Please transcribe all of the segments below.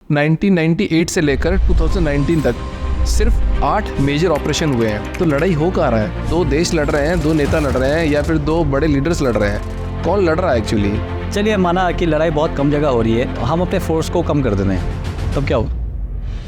1998 से लेकर 2019 तक सिर्फ 8 मेजर ऑपरेशन हुए हैं। तो लड़ाई हो कहाँ रहा है? दो देश लड़ रहे हैं, दो नेता लड़ रहे हैं, या फिर दो बड़े लीडर्स लड़ रहे हैं? कौन लड़ रहा है एक्चुअली? चलिए माना कि लड़ाई बहुत कम जगह हो रही है, हम अपने फोर्स को कम कर देते हैं, तब क्या हो?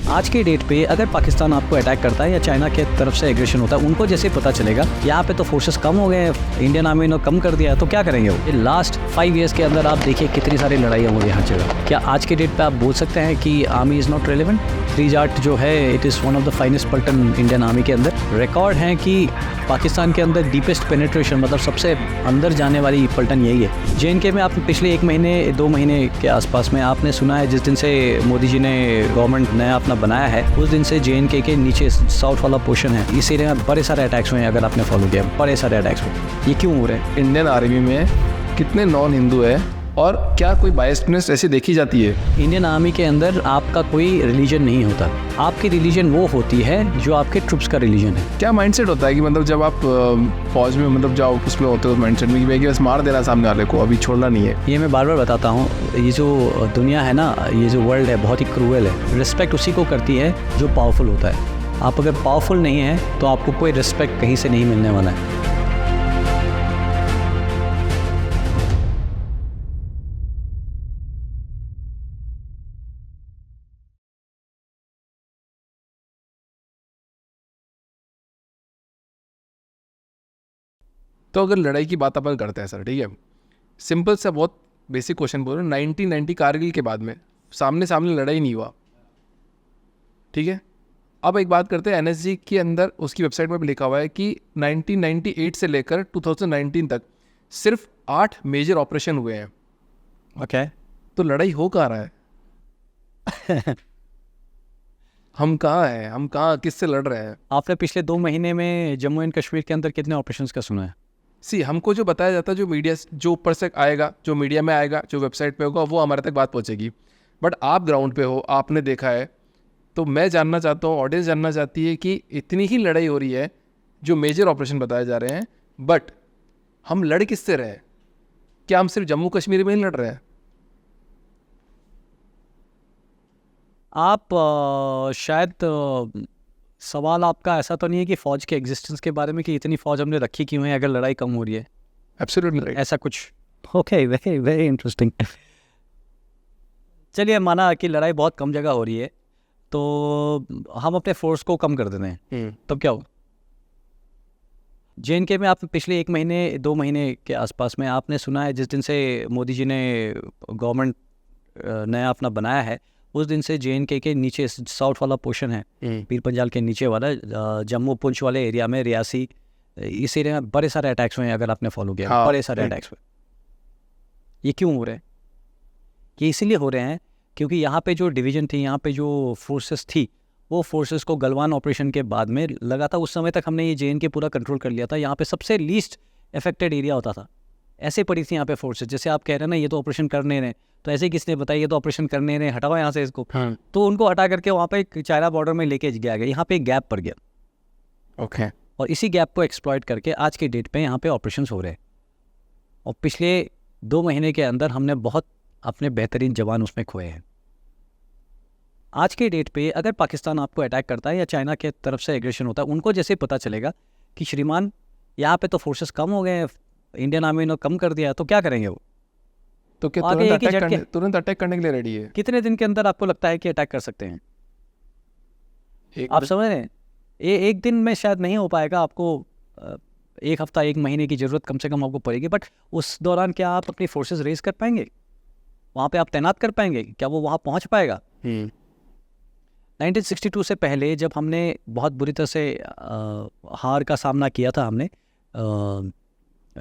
आज के डेट पे अगर पाकिस्तान आपको अटैक करता है या चाइना के तरफ से एग्रेशन होता है, उनको जैसे पता चलेगा यहाँ पे तो फोर्सेस कम हो गए हैं, इंडियन आर्मी ने कम कर दिया है, तो क्या करेंगे वो? ये लास्ट 5 years के अंदर आप देखिए कितनी सारी लड़ाइयाँ हो रही है हर जगह। क्या आज के डेट पे आप बोल सकते हैं कि army is not relevant? 3 Jat जो है it is one of the finest पल्टन इंडियन आर्मी के अंदर। रिकॉर्ड है कि पाकिस्तान के अंदर डीपेस्ट पेनिट्रेशन, मतलब सबसे अंदर जाने वाली पलटन यही है। JNK में आप पिछले 1 महीने 2 महीने के आसपास में आपने सुना है, जिस दिन से मोदी जी ने गवर्नमेंट नया अपना बनाया है, उस दिन से JNK के नीचे साउथ वाला पोर्शन है, इस एरिया में बड़े सारे अटैक्स हुए हैं। अगर आपने फॉलो किया, बड़े सारे अटैक्स हुए। ये क्यों हो रहे हैं? इंडियन आर्मी में कितने नॉन हिंदू है और क्या कोई बायसनेस ऐसी देखी जाती है? इंडियन आर्मी के अंदर आपका कोई रिलीजन नहीं होता, आपकी रिलीजन वो होती है जो आपके ट्रुप्स का रिलीजन है। क्या माइंडसेट होता है कि मतलब जब आप फौज में मतलब जाओ उसमें होते हो माइंडसेट में कि बस मार देना सामने वाले को, अभी छोड़ना नहीं है? ये मैं बार बार बताता हूँ, ये जो दुनिया है ना, ये जो वर्ल्ड है बहुत ही क्रूअल है। रिस्पेक्ट उसी को करती है जो पावरफुल होता है। आप अगर पावरफुल नहीं है तो आपको कोई रिस्पेक्ट कहीं से नहीं मिलने वाला है। तो अगर लड़ाई की बात अपन करते हैं सर, ठीक है, सिंपल सा बहुत बेसिक क्वेश्चन बोल रहे हैं। 1990 कारगिल के बाद में सामने सामने लड़ाई नहीं हुआ, ठीक है। अब एक बात करते हैं, NSG के अंदर उसकी वेबसाइट में भी लिखा हुआ है कि 1998 से लेकर 2019 तक सिर्फ 8 मेजर ऑपरेशन हुए हैं। ओके तो लड़ाई हो कहाँ रहा है? हम कहाँ हैं? हम कहाँ किससे लड़ रहे हैं? आपने पिछले 2 महीने में जम्मू एंड कश्मीर के अंदर कितने ऑपरेशंस का सुना है? हमको जो बताया जाता है, जो मीडिया, जो ऊपर से आएगा, जो मीडिया में आएगा, जो वेबसाइट पे होगा, वो हमारे तक बात पहुंचेगी। बट आप ग्राउंड पे हो, आपने देखा है, तो मैं जानना चाहता हूँ, ऑडियंस जानना चाहती है कि इतनी ही लड़ाई हो रही है जो मेजर ऑपरेशन बताए जा रहे हैं, बट हम लड़ किससे रहे हैं? क्या हम सिर्फ जम्मू कश्मीर में ही लड़ रहे हैं? आप शायद सवाल आपका ऐसा तो नहीं है कि फ़ौज के एग्जिस्टेंस के बारे में कि इतनी फ़ौज हमने रखी क्यों है अगर लड़ाई कम हो रही है? Absolutely right. ऐसा कुछ? Okay, very very interesting. चलिए माना कि लड़ाई बहुत कम जगह हो रही है, तो हम अपने फोर्स को कम कर देते हैं, तब क्या हो? JNK में आप पिछले 1 महीने 2 महीने के आसपास में आपने सुना है, जिस दिन से मोदी जी ने गवर्नमेंट नया अपना बनाया है, उस दिन से JNK के नीचे साउथ वाला पोर्शन है, पीर पंजाल के नीचे वाला, जम्मू पुंछ वाले एरिया में, रियासी, इस एरिया में बड़े सारे अटैक्स हुए हैं। अगर आपने फॉलो किया, बड़े सारे अटैक्स हुए। ये क्यों हो रहे हैं? ये इसीलिए हो रहे हैं क्योंकि यहाँ पे जो डिवीज़न थी, यहाँ पे जो फोर्सेस थी, वो फोर्सेस को गलवान ऑपरेशन के बाद में लगा था, उस समय तक हमने ये JNK पूरा कंट्रोल कर लिया था। यहाँ पे सबसे लीस्ट अफेक्टेड एरिया होता था। ऐसे पड़ी थी यहाँ पे फोर्सेस, जैसे आप कह रहे हैं ना ये तो ऑपरेशन कर नहीं रहे, तो ऐसे किसने बताया ये तो ऑपरेशन कर नहीं रहे, हटाओ यहाँ से इसको। तो उनको हटा करके वहाँ पे चाइना बॉर्डर में लेके गया गया, यहाँ पे एक गैप पड़ गया। ओके। और इसी गैप को एक्सप्लॉइट करके आज के डेट पे यहाँ पे ऑपरेशंस हो रहे हैं। और पिछले 2 महीने के अंदर हमने बहुत अपने बेहतरीन जवान उसमें खोए हैं। आज के डेट पे अगर पाकिस्तान आपको अटैक करता है या चाइना के तरफ से एग्रेशन होता है, उनको जैसे पता चलेगा कि श्रीमान यहाँ पे तो फोर्सेस कम हो गए हैं, इंडियन आर्मी ने कम कर दिया है, तो क्या करेंगे वो? तो क्या आगे एक ही झटके तुरंत अटैक करने के लिए रेडी है? कितने दिन के अंदर आपको लगता है कि अटैक कर सकते हैं? आप समझ रहे हैं? एक दिन में शायद नहीं हो पाएगा, आपको 1 हफ्ता 1 महीने की ज़रूरत कम से कम आपको पड़ेगी। बट उस दौरान क्या आप अपनी फोर्सेस रेज कर पाएंगे? वहाँ पे आप तैनात कर पाएंगे? क्या वो वहाँ पहुँच पाएगा? 1962 से पहले जब हमने बहुत बुरी तरह से हार का सामना किया था हमने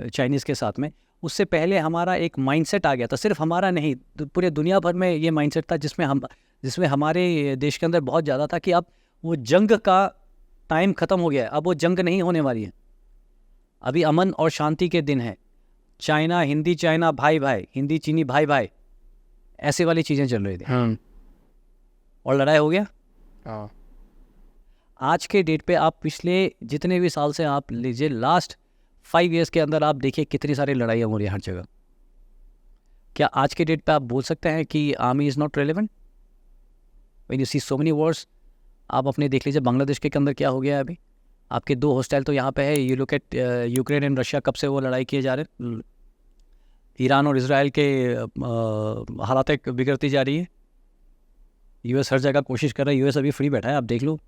चाइनीज़ के साथ में, उससे पहले हमारा एक माइंडसेट आ गया था, सिर्फ हमारा नहीं, पूरे दुनिया भर में ये माइंडसेट था, जिसमें हमारे देश के अंदर बहुत ज़्यादा था कि अब वो जंग का टाइम ख़त्म हो गया है, अब वो जंग नहीं होने वाली है, अभी अमन और शांति के दिन है। चाइना हिंदी, चाइना भाई भाई, हिंदी चीनी भाई भाई, ऐसे वाली चीज़ें चल रही थी। और लड़ाई हो गया। आज के डेट पे आप पिछले जितने भी साल से आप लीजिए, लास्ट 5 years के अंदर आप देखिए कितनी सारी लड़ाइयाँ हो रही है हर जगह। क्या आज के डेट पे आप बोल सकते हैं कि army is not relevant? When you see so many wars, आप अपने देख लीजिए बांग्लादेश के अंदर क्या हो गया है अभी। आपके 2 हॉस्टाइल तो यहाँ पे है। You look at Ukraine and Russia, कब से वो लड़ाई किए जा रहे हैं। ईरान और इसराइल के हालात बिगड़ती जा रही है। यूएस हर जगह कोशिश कर रहा है। यूएस अभी फ्री बैठा है, आप देख लो।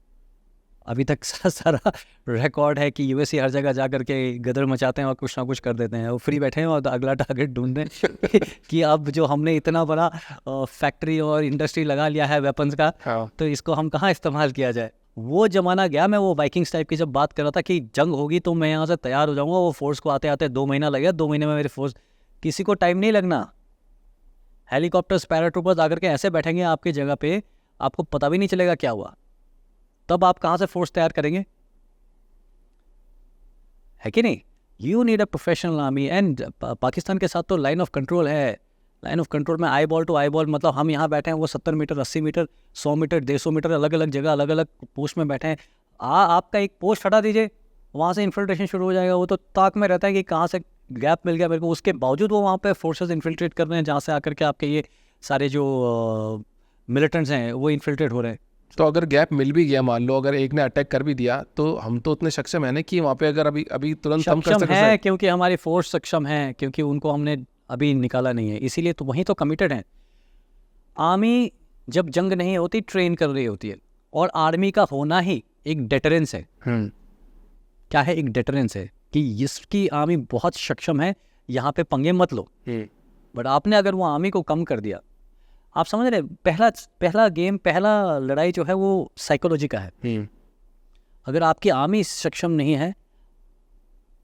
अभी तक सारा रिकॉर्ड है कि यूएस ही हर जगह जा करके गदर मचाते हैं और कुछ ना कुछ कर देते हैं। वो फ्री बैठे हैं और अगला टारगेट ढूंढ रहे हैं कि अब जो हमने इतना बड़ा फैक्ट्री और इंडस्ट्री लगा लिया है वेपन्स का, तो इसको हम कहाँ इस्तेमाल किया जाए। वो ज़माना गया। मैं वो वाइकिंग्स टाइप की जब बात कर रहा था कि जंग होगी तो मैं यहाँ से तैयार हो जाऊँगा, वो फोर्स को आते आते 2 महीना लगेगा, 2 महीने में मेरी फोर्स, किसी को टाइम नहीं लगना। हेलीकॉप्टर्स पैराट्रूपर्स आकर के ऐसे बैठेंगे आपकी जगह पे, आपको पता भी नहीं चलेगा क्या हुआ। तब आप कहाँ से फोर्स तैयार करेंगे, है कि नहीं। You need a professional army. And Pakistan के साथ तो लाइन ऑफ कंट्रोल है। लाइन ऑफ कंट्रोल में eyeball to eyeball, मतलब हम यहाँ बैठे हैं, वो 70 मीटर 80 मीटर 100 मीटर 150 मीटर अलग अलग जगह अलग अलग पोस्ट में बैठे हैं। आपका एक पोस्ट हटा दीजिए, वहाँ से इन्फिल्ट्रेशन शुरू हो जाएगा। वो तो ताक में रहता है कि कहाँ से गैप मिल गया मेरे को, उसके बावजूद वो वहाँ पे फोर्सेस इन्फिल्ट्रेट कर रहे हैं, जहाँ से आकर के आपके ये सारे जो मिलिटेंट्स हैं वो इन्फिल्ट्रेट हो रहे हैं। तो अगर गैप मिल भी गया, मान लो अगर एक ने अटैक कर भी दिया, तो हम तो उतने सक्षम है ना कि वहाँ पे अगर अभी अभी तुरंत हम कर सक्षम सकते है, क्योंकि हमारी फोर्स सक्षम है, क्योंकि उनको हमने अभी निकाला नहीं है, इसीलिए तो वहीं तो कमिटेड हैं। आर्मी जब जंग नहीं होती ट्रेन कर रही होती है, और आर्मी का होना ही एक डेटरेंस है। क्या है, एक डेटरेंस है कि इसकी आर्मी बहुत सक्षम है, यहाँ पे पंगे मत लो। बट आपने अगर वो आर्मी को कम कर दिया, आप समझ रहे, पहला गेम, पहला लड़ाई जो है वो साइकोलॉजी का है। अगर आपकी आर्मी सक्षम नहीं है,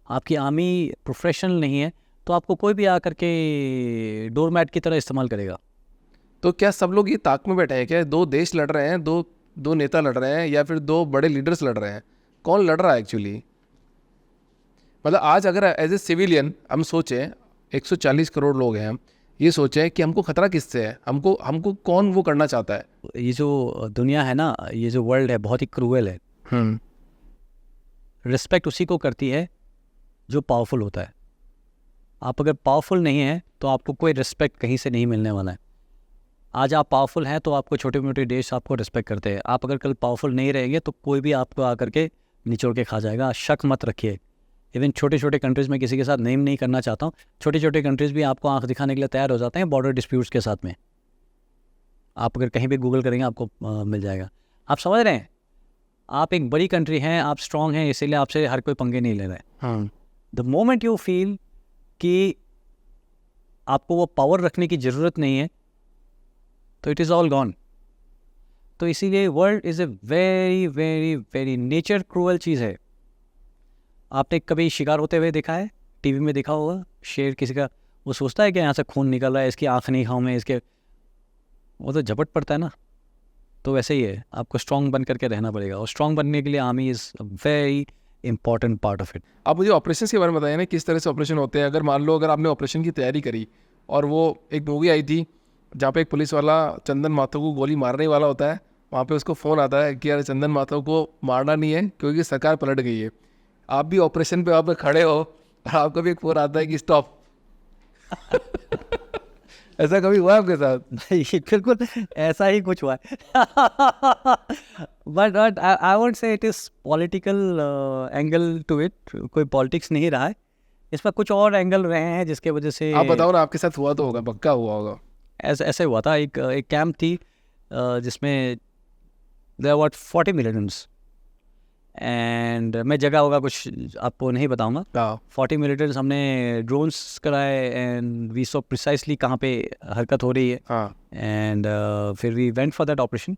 आपकी आर्मी प्रोफेशनल नहीं है, तो आपको कोई भी आकर के डोरमैट की तरह इस्तेमाल करेगा। तो क्या सब लोग ये ताक में बैठे हैं क्या? 2 देश लड़ रहे हैं, दो नेता लड़ रहे हैं, या फिर 2 बड़े लीडर्स लड़ रहे हैं? कौन लड़ रहा है एक्चुअली? मतलब आज अगर एज ए सिविलियन हम सोचें, 140 करोड़ लोग हैं, हम ये सोचें कि हमको खतरा किससे है, हमको कौन वो करना चाहता है। ये जो दुनिया है ना, ये जो वर्ल्ड है, बहुत ही क्रूएल है। रिस्पेक्ट उसी को करती है जो पावरफुल होता है। आप अगर पावरफुल नहीं हैं तो आपको कोई रिस्पेक्ट कहीं से नहीं मिलने वाला है। आज आप पावरफुल हैं तो आपको छोटे मोटे देश आपको रिस्पेक्ट करते हैं। आप अगर कल पावरफुल नहीं रहेंगे तो कोई भी आपको आकर के निचोड़ के खा जाएगा। शक मत रखिए। इवन छोटे छोटे कंट्रीज़ में, किसी के साथ नेम नहीं करना चाहता हूँ, छोटे छोटे कंट्रीज़ भी आपको आंख दिखाने के लिए तैयार हो जाते हैं बॉर्डर डिस्प्यूट्स के साथ में। आप अगर कहीं भी गूगल करेंगे आपको मिल जाएगा। आप समझ रहे हैं, आप एक बड़ी कंट्री हैं, आप स्ट्रांग हैं, इसीलिए आपसे हर कोई पंगे नहीं ले रहा है। द मोमेंट यू फील कि आपको वो पावर रखने की ज़रूरत नहीं है, तो इट इज़ ऑल गॉन। तो इसीलिए world is a very very very nature cruel चीज़ है। आपने कभी शिकार होते हुए देखा है? टीवी में देखा होगा, शेर किसी का, वो सोचता है कि यहाँ से खून निकल रहा है, इसकी आँख नहीं खाऊँ मैं, इसके, वो तो झपट पड़ता है ना। तो वैसे ही है, आपको स्ट्रॉन्ग बन करके रहना पड़ेगा, और स्ट्रॉन्ग बनने के लिए army is a very important part of it. आप मुझे ऑपरेशन के बारे में बताइए ना, किस तरह से ऑपरेशन होते हैं। अगर मान लो अगर आपने ऑपरेशन की तैयारी करी, और वो एक मूवी आई थी जहाँ पे एक पुलिस वाला चंदन माथुर को गोली मारने वाला होता है, वहाँ पे उसको फ़ोन आता है कि यार चंदन माथुर को मारना नहीं है क्योंकि सरकार पलट गई है। आप भी ऑपरेशन पे आप खड़े हो और आपको भी एक फ़ोन आता है कि स्टॉप। ऐसा कभी हुआ आपके साथ? नहीं, बिल्कुल ऐसा ही कुछ हुआ है। But I won't say it is political angle to it. कोई पॉलिटिक्स नहीं रहा है इसमें, कुछ और एंगल रहे हैं जिसके वजह से। आप बताओ ना, आपके साथ हुआ तो होगा, पक्का हुआ होगा। ऐसे हुआ था। एक कैंप थी जिसमें देयर वर 40 मिलिटेंट्स, एंड मैं जगह होगा कुछ आपको नहीं बताऊंगा। 40 मिलिटेंट्स, हमने ड्रोन्स कराए, एंड वी सो प्रिसाइसली कहाँ पे हरकत हो रही है। एंड फिर we went for that operation.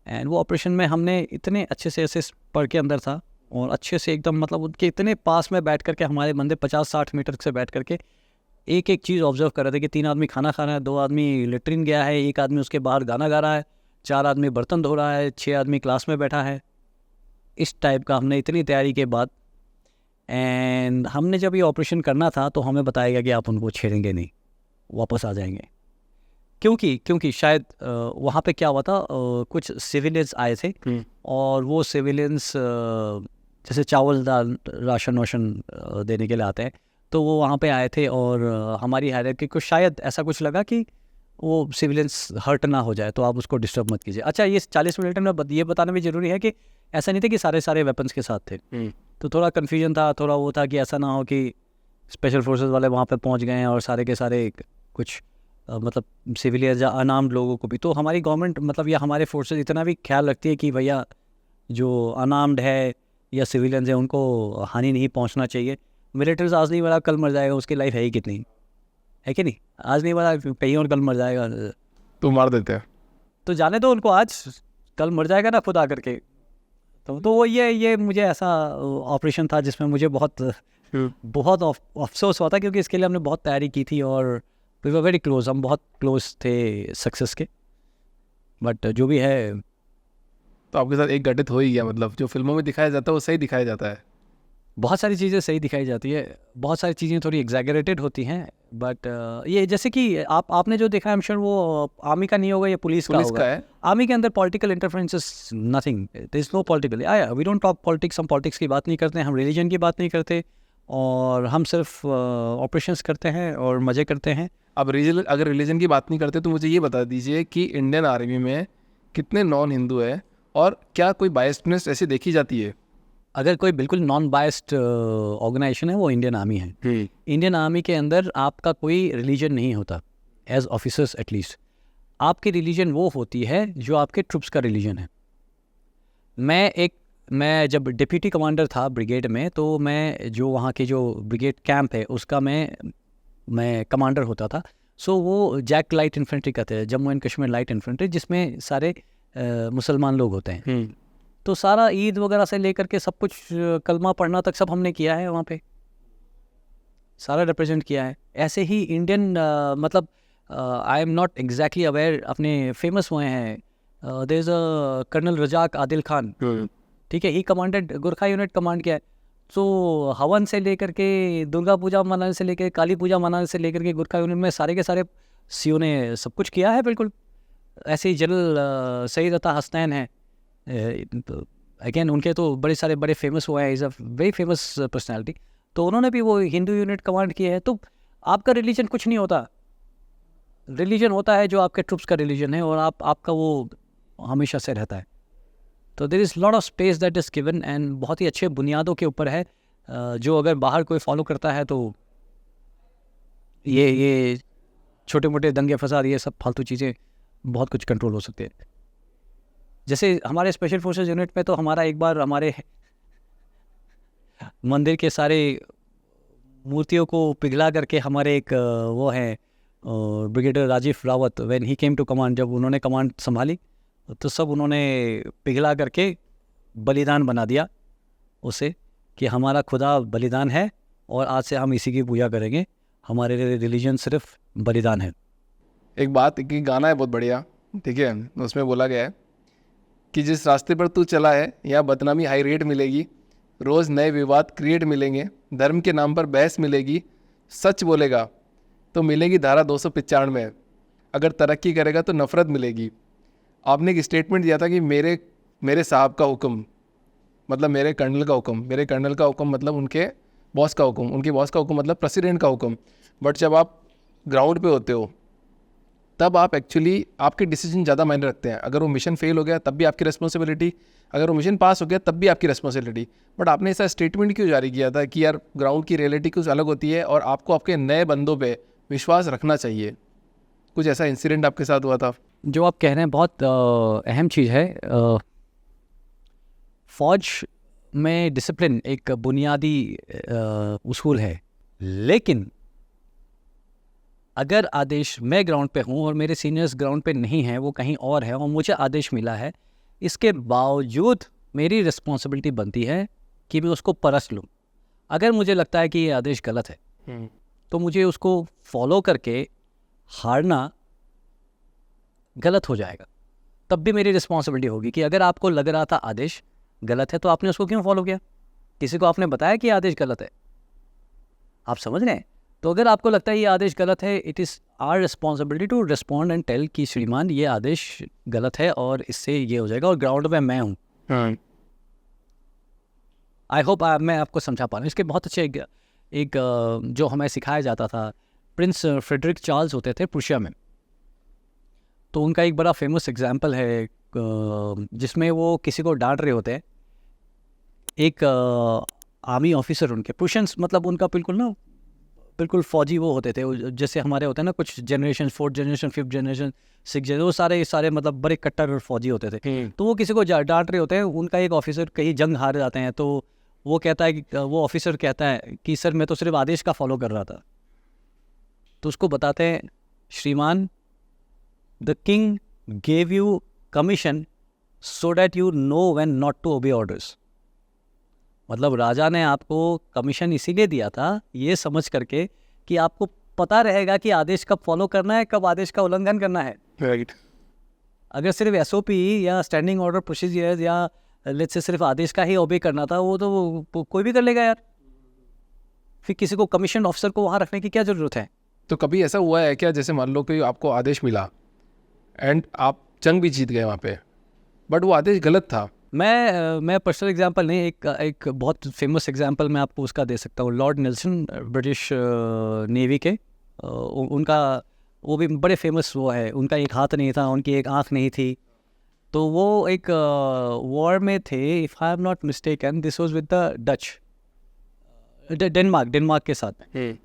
And वो ऑपरेशन में हमने इतने अच्छे से ऐसे पढ़ के अंदर था, और अच्छे से एकदम, मतलब उनके इतने पास में बैठ करके, हमारे बंदे 50-60 मीटर से बैठ करके एक एक चीज़ ऑब्जर्व कर रहे थे कि 3 आदमी खाना खा रहा है, 2 आदमी लेटरिन गया है, 1 आदमी उसके बाहर गाना गा रहा है, 4 आदमी बर्तन धो रहा है, 6 आदमी क्लास में बैठा है। इस टाइप का हमने इतनी तैयारी के बाद, एंड हमने जब ये ऑपरेशन करना था तो हमें बताया गया कि आप उनको छेड़ेंगे नहीं, वापस आ जाएंगे। क्योंकि शायद वहाँ पे क्या हुआ था, कुछ सिविलियंस आए थे, और वो सिविलियंस जैसे चावल दाल राशन वाशन देने के लिए आते हैं, तो वो वहाँ पे आए थे, और हमारी हायरार्की को शायद ऐसा कुछ लगा कि वो सिविलियंस हर्ट ना हो जाए, तो आप उसको डिस्टर्ब मत कीजिए। अच्छा, ये 40 मिनट में ये बताना भी ज़रूरी है कि ऐसा नहीं था कि सारे वेपन्स के साथ थे, तो थोड़ा कन्फ्यूजन था, थोड़ा वो था कि ऐसा ना हो कि स्पेशल फोर्सेस वाले वहाँ पे पहुँच गए हैं और सारे के सारे कुछ मतलब सिविलियन या अनार्म्ड लोगों को भी। तो हमारी गवर्नमेंट मतलब या हमारे फोर्सेस इतना भी ख्याल रखती है कि भैया जो अनार्म्ड है या सिविलियंस है उनको हानि नहीं पहुंचना चाहिए। मिलिट्रीज आज नहीं मरा कल मर जाएगा, उसकी लाइफ है ही कितनी, है कि नहीं? आज नहीं मरा कहीं और कल मर जाएगा, तो मार देते हैं। तो जाने दो उनको, आज कल मर जाएगा ना खुद आकर के। तो वो ये मुझे ऐसा ऑपरेशन था जिसमें मुझे बहुत अफसोस हुआ था, क्योंकि इसके लिए हमने बहुत तैयारी की थी और वी वर वेरी क्लोज, हम बहुत क्लोज थे सक्सेस के। बट जो भी है, तो आपके साथ एक घटित हो ही गया, मतलब जो फिल्मों में दिखाया जाता है वो सही दिखाया जाता है। बहुत सारी चीज़ें सही दिखाई जाती है, बहुत सारी चीज़ें थोड़ी एग्जैगरेटेड होती हैं। बट ये जैसे कि आपने जो देखा है, आई एम श्योर वो आर्मी का नहीं होगा या पुलिस का होगा। है। आर्मी के अंदर political interference nothing, there is no political, we don't talk politics, हम पॉलिटिक्स की बात नहीं करते, हम रिलीजन की बात नहीं करते, और हम सिर्फ ऑपरेशंस करते हैं और मज़े करते हैं। अब अगर रिलीजन की बात नहीं करते तो मुझे ये बता दीजिए कि इंडियन आर्मी में कितने नॉन हिंदू है, और क्या कोई बायस्डनेस ऐसी देखी जाती है? अगर कोई बिल्कुल नॉन बायस्ड ऑर्गेनाइजेशन है वो इंडियन आर्मी है। इंडियन आर्मी के अंदर आपका कोई रिलीजन नहीं होता, एज ऑफिसर्स एटलीस्ट। आपकी रिलीजन वो होती है जो आपके ट्रुप्स का रिलीजन है। मैं जब डिप्यूटी कमांडर था ब्रिगेड में, तो मैं जो वहाँ के जो ब्रिगेड कैंप है उसका मैं कमांडर होता था। सो वो जैक लाइट इन्फेंट्री कहते हैं, Jammu and Kashmir light infantry, जिसमें सारे मुसलमान लोग होते हैं। तो सारा ईद वगैरह से लेकर के सब कुछ, कलमा पढ़ना तक सब हमने किया है वहाँ पे, सारा रिप्रेजेंट किया है। ऐसे ही इंडियन मतलब I am not exactly aware, अपने फेमस हुए हैं, there is a colonel Razak Adil Khan, ठीक है, he commanded Gorkha unit command किया है। सो हवन से लेकर के दुर्गा पूजा मनाने से लेकर काली पूजा मनाने से लेकर के गोरखा यूनिट में सारे के सारे सीओ ने सब कुछ किया है बिल्कुल। ऐसे ही जनरल सईद अता हसनैन है, अगेन उनके तो बड़े सारे बड़े फेमस हुए हैं, is a very famous personality. तो उन्होंने भी वो हिंदू यूनिट कमांड किया है। तो आपका रिलीजन कुछ नहीं होता, रिलीजन होता है जो आपके ट्रुप्स का रिलीजन है, और आपका वो हमेशा से रहता है। तो there is lot of space that is given, and बहुत ही अच्छे बुनियादों के ऊपर है, जो अगर बाहर कोई फॉलो करता है तो ये छोटे मोटे दंगे फसाद, ये सब फालतू चीज़ें बहुत कुछ कंट्रोल हो सकते हैं। जैसे हमारे स्पेशल फोर्सेस यूनिट में तो हमारा एक बार हमारे मंदिर के सारे मूर्तियों को पिघला करके, हमारे एक वो है brigadier Rajeev Rawat, when he came to command, जब उन्होंने कमांड संभाली तो सब उन्होंने पिघला करके बलिदान बना दिया उसे, कि हमारा खुदा बलिदान है और आज से हम इसी की पूजा करेंगे, हमारे रिलीजन सिर्फ बलिदान है। एक बात कि गाना है बहुत बढ़िया, ठीक है, उसमें बोला गया है कि जिस रास्ते पर तू चला है यहाँ बदनामी हाई रेट मिलेगी, रोज़ नए विवाद क्रिएट मिलेंगे, धर्म के नाम पर बहस मिलेगी, सच बोलेगा तो मिलेगी धारा 295, अगर तरक्की करेगा तो नफ़रत मिलेगी। आपने एक स्टेटमेंट दिया था कि मेरे साहब का हुक्म, मतलब मेरे कर्नल का हुक्म, मेरे कर्नल का हुक्म मतलब उनके बॉस का हुक्म, उनके बॉस का हुक्म मतलब प्रेसिडेंट का हुक्म। बट जब आप ग्राउंड पे होते हो तब आप एक्चुअली आपके डिसीजन ज़्यादा मायने रखते हैं। अगर वो मिशन फेल हो गया तब भी आपकी रिस्पॉन्सिबिलिटी, अगर वो मिशन पास हो गया तब भी आपकी रिस्पॉन्सिबिलिटी। बट आपने ऐसा स्टेटमेंट क्यों जारी किया था कि यार ग्राउंड की रियलिटी कुछ अलग होती है और आपको आपके नए बंदों पे विश्वास रखना चाहिए? कुछ ऐसा इंसिडेंट आपके साथ हुआ था? जो आप कह रहे हैं बहुत अहम चीज़ है। फौज में डिसिप्लिन एक बुनियादी उसूल है, लेकिन अगर आदेश, मैं ग्राउंड पे हूँ और मेरे सीनियर्स ग्राउंड पे नहीं हैं, वो कहीं और है, और मुझे आदेश मिला है, इसके बावजूद मेरी रिस्पॉन्सिबिलिटी बनती है कि मैं उसको परख लूँ। अगर मुझे लगता है कि ये आदेश गलत है तो मुझे उसको फॉलो करके हारना गलत हो जाएगा, तब भी मेरी रिस्पॉन्सिबिलिटी होगी कि अगर आपको लग रहा था आदेश गलत है तो आपने उसको क्यों फॉलो किया? किसी को आपने बताया कि आदेश गलत है? आप समझ रहे हैं? तो अगर आपको लगता है ये आदेश गलत है, it is our responsibility to respond and tell कि श्रीमान ये आदेश गलत है और इससे ये हो जाएगा, और ग्राउंड में मैं हूँ। आई होप मैं आपको समझा पा रहा हूँ। इसके बहुत अच्छे एक जो हमें सिखाया जाता था, प्रिंस फ्रेडरिक चार्ल्स होते थे प्रुशिया में, तो उनका एक बड़ा फेमस एग्जाम्पल है जिसमें वो किसी को डांट रहे होते हैं। एक आर्मी ऑफिसर उनके पुशंस, मतलब उनका बिल्कुल फौजी वो होते थे, जैसे हमारे होते हैं ना कुछ generation, 4th generation, 5th generation, 6th generation, वो सारे मतलब बड़े कट्टर फौजी होते थे। तो वो किसी को डांट रहे होते हैं। उनका एक ऑफिसर कहीं जंग हार जाते हैं, तो वो कहता है कि वो ऑफिसर कहता है कि सर मैं तो सिर्फ आदेश का फॉलो कर रहा था। तो उसको बताते हैं, श्रीमान, the king gave you commission so that you know when not to obey orders. मतलब राजा ने आपको कमीशन इसीलिए दिया था, ये समझ करके कि आपको पता रहेगा कि आदेश कब फॉलो करना है, कब आदेश का उल्लंघन करना है। राइट। अगर सिर्फ एसओपी या स्टैंडिंग ऑर्डर प्रोसीजर्स या लेट्स से सिर्फ आदेश का ही ओबे करना था, वो तो कोई भी कर लेगा यार। फिर किसी को कमीशन ऑफिसर को वहाँ रखने की क्या ज़रूरत है? तो कभी ऐसा हुआ है क्या, जैसे मान लो कि आपको आदेश मिला एंड आप जंग भी जीत गए वहाँ पे, बट वो आदेश गलत था? मैं पर्सनल एग्जांपल नहीं, एक बहुत फेमस एग्जांपल मैं आपको उसका दे सकता हूँ। लॉर्ड नेल्सन, ब्रिटिश नेवी के, उनका वो भी बड़े फेमस वो है। उनका एक हाथ नहीं था, उनकी एक आंख नहीं थी। तो वो एक वॉर में थे, if I am not mistaken, this was with the Dutch, Denmark के साथ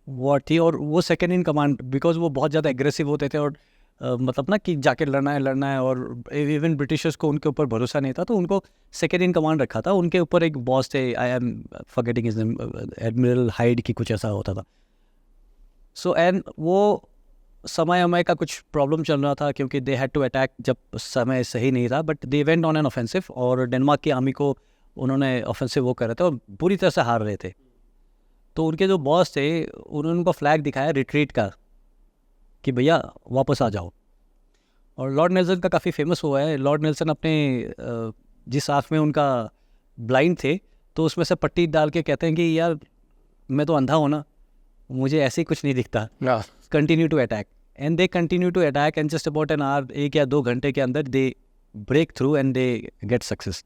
वॉर थी। और वो सेकेंड इन कमांड, बिकॉज वो बहुत ज़्यादा एग्रेसिव होते थे और मतलब ना कि जाके लड़ना है, और इवन ब्रिटिशर्स को उनके ऊपर भरोसा नहीं था, तो उनको सेकेंड इन कमांड रखा था। उनके ऊपर एक बॉस थे, I am forgetting his name, admiral hide की कुछ ऐसा होता था। सो एंड वो समय का कुछ प्रॉब्लम चल रहा था, क्योंकि दे हैड टू अटैक जब समय सही नहीं था, but they went on an offensive, और डेनमार्क की आर्मी को उन्होंने ऑफेंसिव वो कर रहे थे और बुरी तरह से हार रहे थे। तो उनके जो बॉस थे, उन्होंने उनको फ्लैग दिखाया रिट्रीट का, कि भैया वापस आ जाओ। और लॉर्ड नेल्सन का काफ़ी फेमस हुआ है। लॉर्ड नेल्सन अपने जिस आँख में उनका ब्लाइंड थे, तो उसमें से पट्टी डाल के कहते हैं कि यार मैं तो अंधा हूँ ना, मुझे ऐसे ही कुछ नहीं दिखता, continue to attack. And they continue to attack, and just about an hour, 1 या 2 घंटे के अंदर they break through and they get success.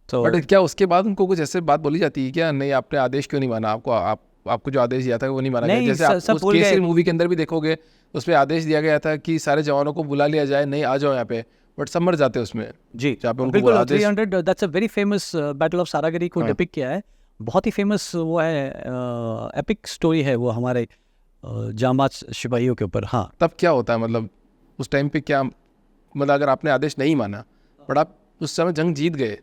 तो बट क्या उसके बाद उनको कुछ ऐसे बात बोली जाती है क्या, नहीं आपने आदेश क्यों नहीं माना, आपको जो आदेश दिया था वो नहीं माना गया? नहीं, जैसे आप सब उस भूल गए। केसरी मूवी के अंदर भी देखोगे, उसमें आदेश दिया गया था कि सारे जवानों को बुला लिया जाए, नहीं आ जाओ यहाँ पे, बट सब मर जाते उसमें। जी, जहाँ पे उनको बिल्कुल। आदेश 300, that's a very famous battle of Saragarhi को डिपिक्ट किया है। बहुत ही फेमस वो है, एपिक स्टोरी है वो हमारे जांबाज सिपाहियों के ऊपर। हाँ, तब क्या होता है, मतलब उस टाइम पे क्या, मतलब अगर आपने आदेश नहीं माना बट आप उस समय जंग जीत गए,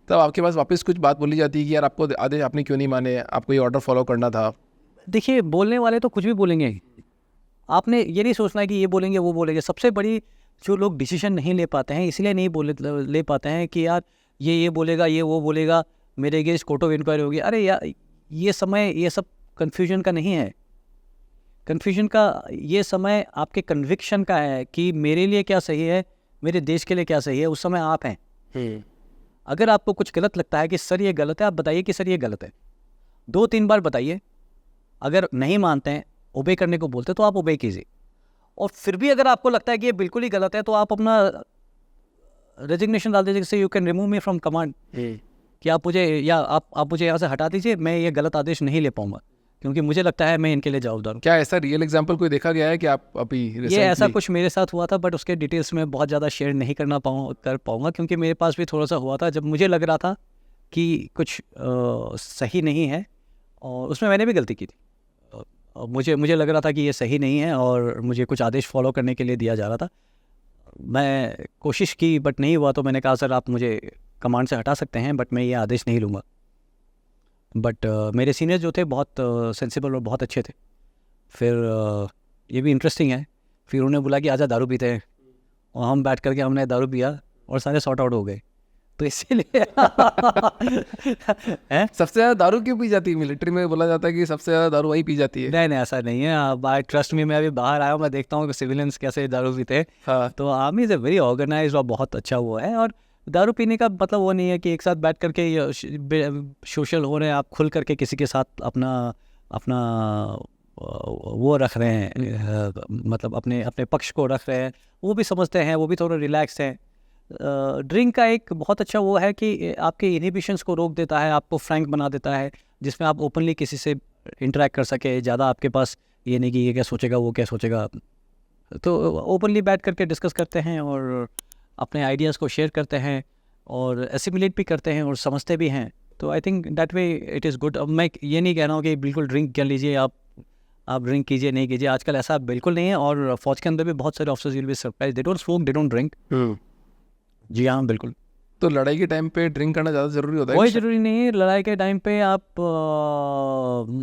तब आपके पास वापस कुछ बात बोली जाती है कि यार आपको आदेश आपने क्यों नहीं माने, आपको ये ऑर्डर फॉलो करना था? देखिए, बोलने वाले तो कुछ भी बोलेंगे। आपने ये नहीं सोचना है कि ये बोलेंगे वो बोलेंगे। सबसे बड़ी जो लोग डिसीजन नहीं ले पाते हैं, इसलिए नहीं ले पाते हैं कि यार ये बोलेगा, ये वो बोलेगा, मेरे अगेंस्ट कोर्ट ऑफ इंक्वायरी होगी। अरे यार, ये समय ये सब कन्फ्यूजन का नहीं है। कन्फ्यूजन का ये समय आपके कन्विक्शन का है कि मेरे लिए क्या सही है, मेरे देश के लिए क्या सही है। उस समय आप हैं। अगर आपको कुछ गलत लगता है कि सर ये गलत है, आप बताइए कि सर ये गलत है। 2-3 बार बताइए। अगर नहीं मानते हैं, ओबे करने को बोलते, तो आप ओबे कीजिए। और फिर भी अगर आपको लगता है कि ये बिल्कुल ही गलत है, तो आप अपना रेजिग्नेशन डाल दीजिए, जिससे you can remove me from command, कि आप मुझे, या आप मुझे यहाँ से हटा दीजिए, मैं ये गलत आदेश नहीं ले पाऊंगा, क्योंकि मुझे लगता है मैं इनके लिए जवाबदार हूँ। क्या ऐसा रियल एग्जाम्पल कोई देखा गया है कि आप अभी ये ऐसा कुछ मेरे साथ हुआ था, बट उसके डिटेल्स में बहुत ज़्यादा शेयर नहीं कर पाऊँगा, क्योंकि मेरे पास भी थोड़ा सा हुआ था जब मुझे लग रहा था कि कुछ सही नहीं है, और उसमें मैंने भी गलती की थी। मुझे लग रहा था कि ये सही नहीं है और मुझे कुछ आदेश फॉलो करने के लिए दिया जा रहा था। मैं कोशिश की, बट नहीं हुआ, तो मैंने कहा सर आप मुझे कमांड से हटा सकते हैं, बट मैं ये आदेश नहीं लूँगा। बट मेरे सीनियर जो थे बहुत सेंसिबल और बहुत अच्छे थे। फिर ये भी इंटरेस्टिंग है, फिर उन्होंने बोला कि आजा दारू पीते हैं, और हम बैठ करके हमने दारू पिया और सारे सॉर्ट आउट हो गए। तो इसीलिए सबसे ज़्यादा दारू क्यों पी जाती है? मिलिट्री में बोला जाता है कि सबसे ज़्यादा दारू वही पी जाती है। नहीं, ऐसा नहीं है। बाय ट्रस्ट में, मैं अभी बाहर आया हूँ, मैं देखता हूँ कि सिविलियंस कैसे दारू पीते हैं। हाँ। तो army is a very organised और बहुत अच्छा वो है। और दारू पीने का मतलब वो नहीं है कि एक साथ बैठ करके सोशल हो रहे हैं, आप खुल करके किसी के साथ अपना वो रख रहे हैं, मतलब अपने पक्ष को रख रहे हैं। वो भी समझते हैं, वो भी थोड़ा रिलैक्स हैं। ड्रिंक का एक बहुत अच्छा वो है कि आपके इनहिबिशंस को रोक देता है, आपको फ्रैंक बना देता है, जिसमें आप ओपनली किसी से इंटरेक्ट कर सके। ज़्यादा आपके पास ये नहीं कि ये क्या सोचेगा, वो क्या सोचेगा, तो ओपनली बैठ करके डिस्कस करते हैं और अपने आइडियाज़ को शेयर करते हैं और एसिमुलेट भी करते हैं और समझते भी हैं। तो I think that way it is good. अब मैं ये नहीं कह रहा हूँ कि बिल्कुल ड्रिंक कर लीजिए, आप ड्रिंक कीजिए नहीं कीजिए, आजकल ऐसा बिल्कुल नहीं है। और फौज के अंदर भी बहुत सारे officers will be surprise, they don't smoke, they don't drink. जी हाँ, बिल्कुल। तो लड़ाई के टाइम पे ड्रिंक करना ज़्यादा ज़रूरी होता है? कोई ज़रूरी नहीं है। लड़ाई के टाइम पे आप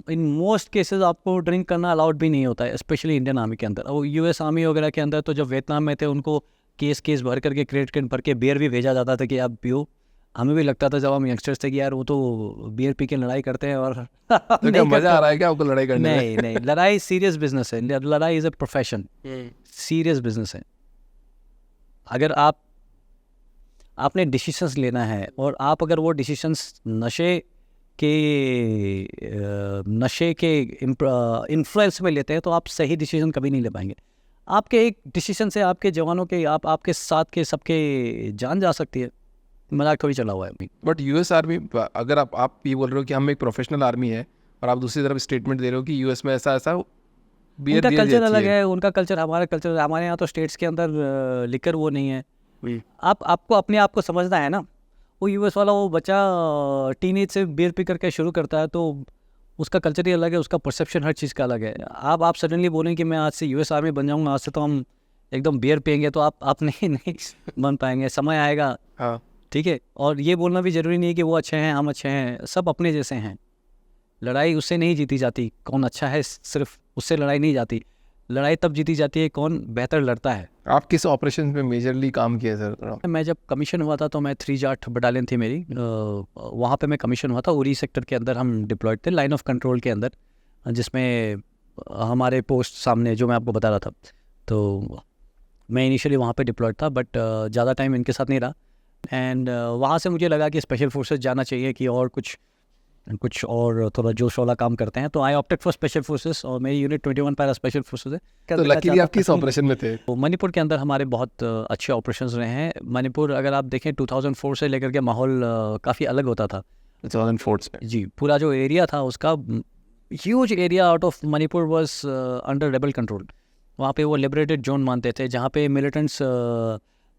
इन मोस्ट केसेस आपको ड्रिंक करना अलाउड भी नहीं होता है, स्पेशली इंडियन आर्मी के अंदर। और यूएस आर्मी वगैरह के अंदर तो जब वियतनाम में थे उनको केस भर करके क्रेट भर के बियर भी भेजा जाता था कि आप पियो। हमें भी लगता था जब हम यंगस्टर्स थे कि यार वो तो बियर पी के लड़ाई करते हैं और तो क्या मज़ा आ रहा है क्या आपको लड़ाई करने में? नहीं नहीं, लड़ाई सीरियस बिजनेस है। लड़ाई is a profession, serious business है। अगर आपने डिसीजंस लेना है और आप अगर वो डिसीजंस नशे के इन्फ्लुएंस में लेते हैं तो आप सही डिसीजन कभी नहीं ले पाएंगे। आपके एक डिसीजन से आपके जवानों के आपके साथ के सबके जान जा सकती है। मजाक थोड़ी चला हुआ है। बट यूएस आर्मी, अगर आप ये बोल रहे हो कि हम एक प्रोफेशनल आर्मी है और आप दूसरी तरफ स्टेटमेंट दे रहे हो कि यूएस में ऐसा उनका कल्चर अलग है, उनका कल्चर हमारा कल्चर। हमारे यहाँ तो स्टेट्स के अंदर लिकर वो नहीं है। आपको अपने आप को समझना है ना। वो यूएस वाला वो बच्चा टीनेज से बियर पी करके शुरू करता है तो उसका कल्चर ही अलग है, उसका परसेप्शन हर चीज़ का अलग है। आप सडनली बोलें कि मैं आज से यूएस आर्मी बन जाऊँगा, आज से तो हम एकदम बियर पियेंगे, तो आप नहीं बन पाएंगे। समय आएगा। हाँ, ठीक है। और ये बोलना भी ज़रूरी नहीं है कि वो अच्छे हैं हम अच्छे हैं, सब अपने जैसे हैं। लड़ाई उससे नहीं जीती जाती कौन अच्छा है, सिर्फ उससे लड़ाई नहीं जाती। लड़ाई तब जीती जाती है कौन बेहतर लड़ता है। आप किस ऑपरेशन में मेजरली काम किया सर? मैं जब कमीशन हुआ था तो मैं 3 जाट बटालियन थी मेरी, वहाँ पे मैं कमीशन हुआ था। उरी सेक्टर के अंदर हम डिप्लॉयड थे, लाइन ऑफ कंट्रोल के अंदर, जिसमें हमारे पोस्ट सामने जो मैं आपको बता रहा था। तो मैं इनिशियली वहाँ पे डिप्लॉयड था, बट ज़्यादा टाइम इनके साथ नहीं रहा। एंड वहाँ से मुझे लगा कि स्पेशल फोर्सेस जाना चाहिए कि और कुछ और थोड़ा जोश वाला काम करते हैं। तो I opted for special forces और मेरी यूनिट 21 पैरा स्पेशल फोर्सेस है। तो लकीली आप किस ऑपरेशन में थे? तो मणिपुर के अंदर हमारे बहुत अच्छे ऑपरेशंस रहे हैं। मणिपुर अगर आप देखें 2004 से लेकर के माहौल काफ़ी अलग होता था। 2004 से जी, पूरा जो एरिया था उसका huge area out of Manipur was under rebel control. वहाँ पे वो लिबरेटेड जोन मानते थे, जहाँ पे मिलिटेंट्स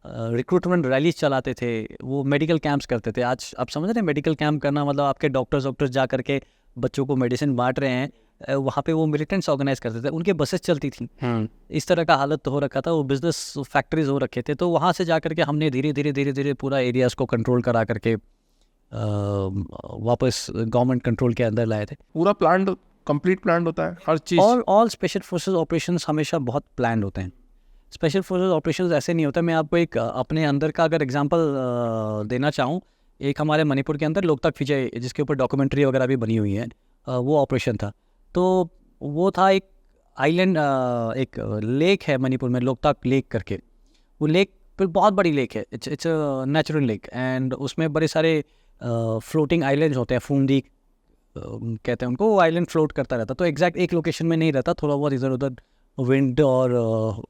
रिक्रूटमेंट रैलीज चलाते थे, वो मेडिकल कैंप्स करते थे। आज आप समझ रहे हैं मेडिकल कैंप करना मतलब आपके डॉक्टर्स जा करके बच्चों को मेडिसिन बांट रहे हैं। वहाँ पे वो मिलिटेंट्स ऑर्गेनाइज करते थे, उनके बसेस चलती थी। इस तरह का हालत तो हो रखा था, वो बिजनेस फैक्ट्रीज हो रखे थे। तो वहाँ से जा करके हमने धीरे धीरे पूरा एरियाज को कंट्रोल करा करके वापस गवर्नमेंट कंट्रोल के अंदर लाए थे। पूरा प्लान, कंप्लीट प्लान होता है हर चीज़। ऑल स्पेशल फोर्सेस ऑपरेशंस हमेशा बहुत प्लान्ड होते हैं। स्पेशल फोर्सेस ऑपरेशंस ऐसे नहीं होता। मैं आपको एक अपने अंदर का अगर एग्जांपल देना चाहूँ, एक हमारे मणिपुर के अंदर लोकतक विजय, जिसके ऊपर डॉक्यूमेंट्री वगैरह भी बनी हुई है, वो ऑपरेशन था। तो वो था एक आइलैंड, एक लेक है मणिपुर में, लोकतक लेक करके। वो लेक फिर बहुत बड़ी लेक है, इट्स नेचुरल लेक। एंड उसमें बड़े सारे फ्लोटिंग आइलैंड्स होते हैं, फूंदी कहते हैं उनको। वो आइलैंड फ्लोट करता रहता, तो एग्जैक्ट एक लोकेशन में नहीं रहता, थोड़ा बहुत इधर उधर विंड और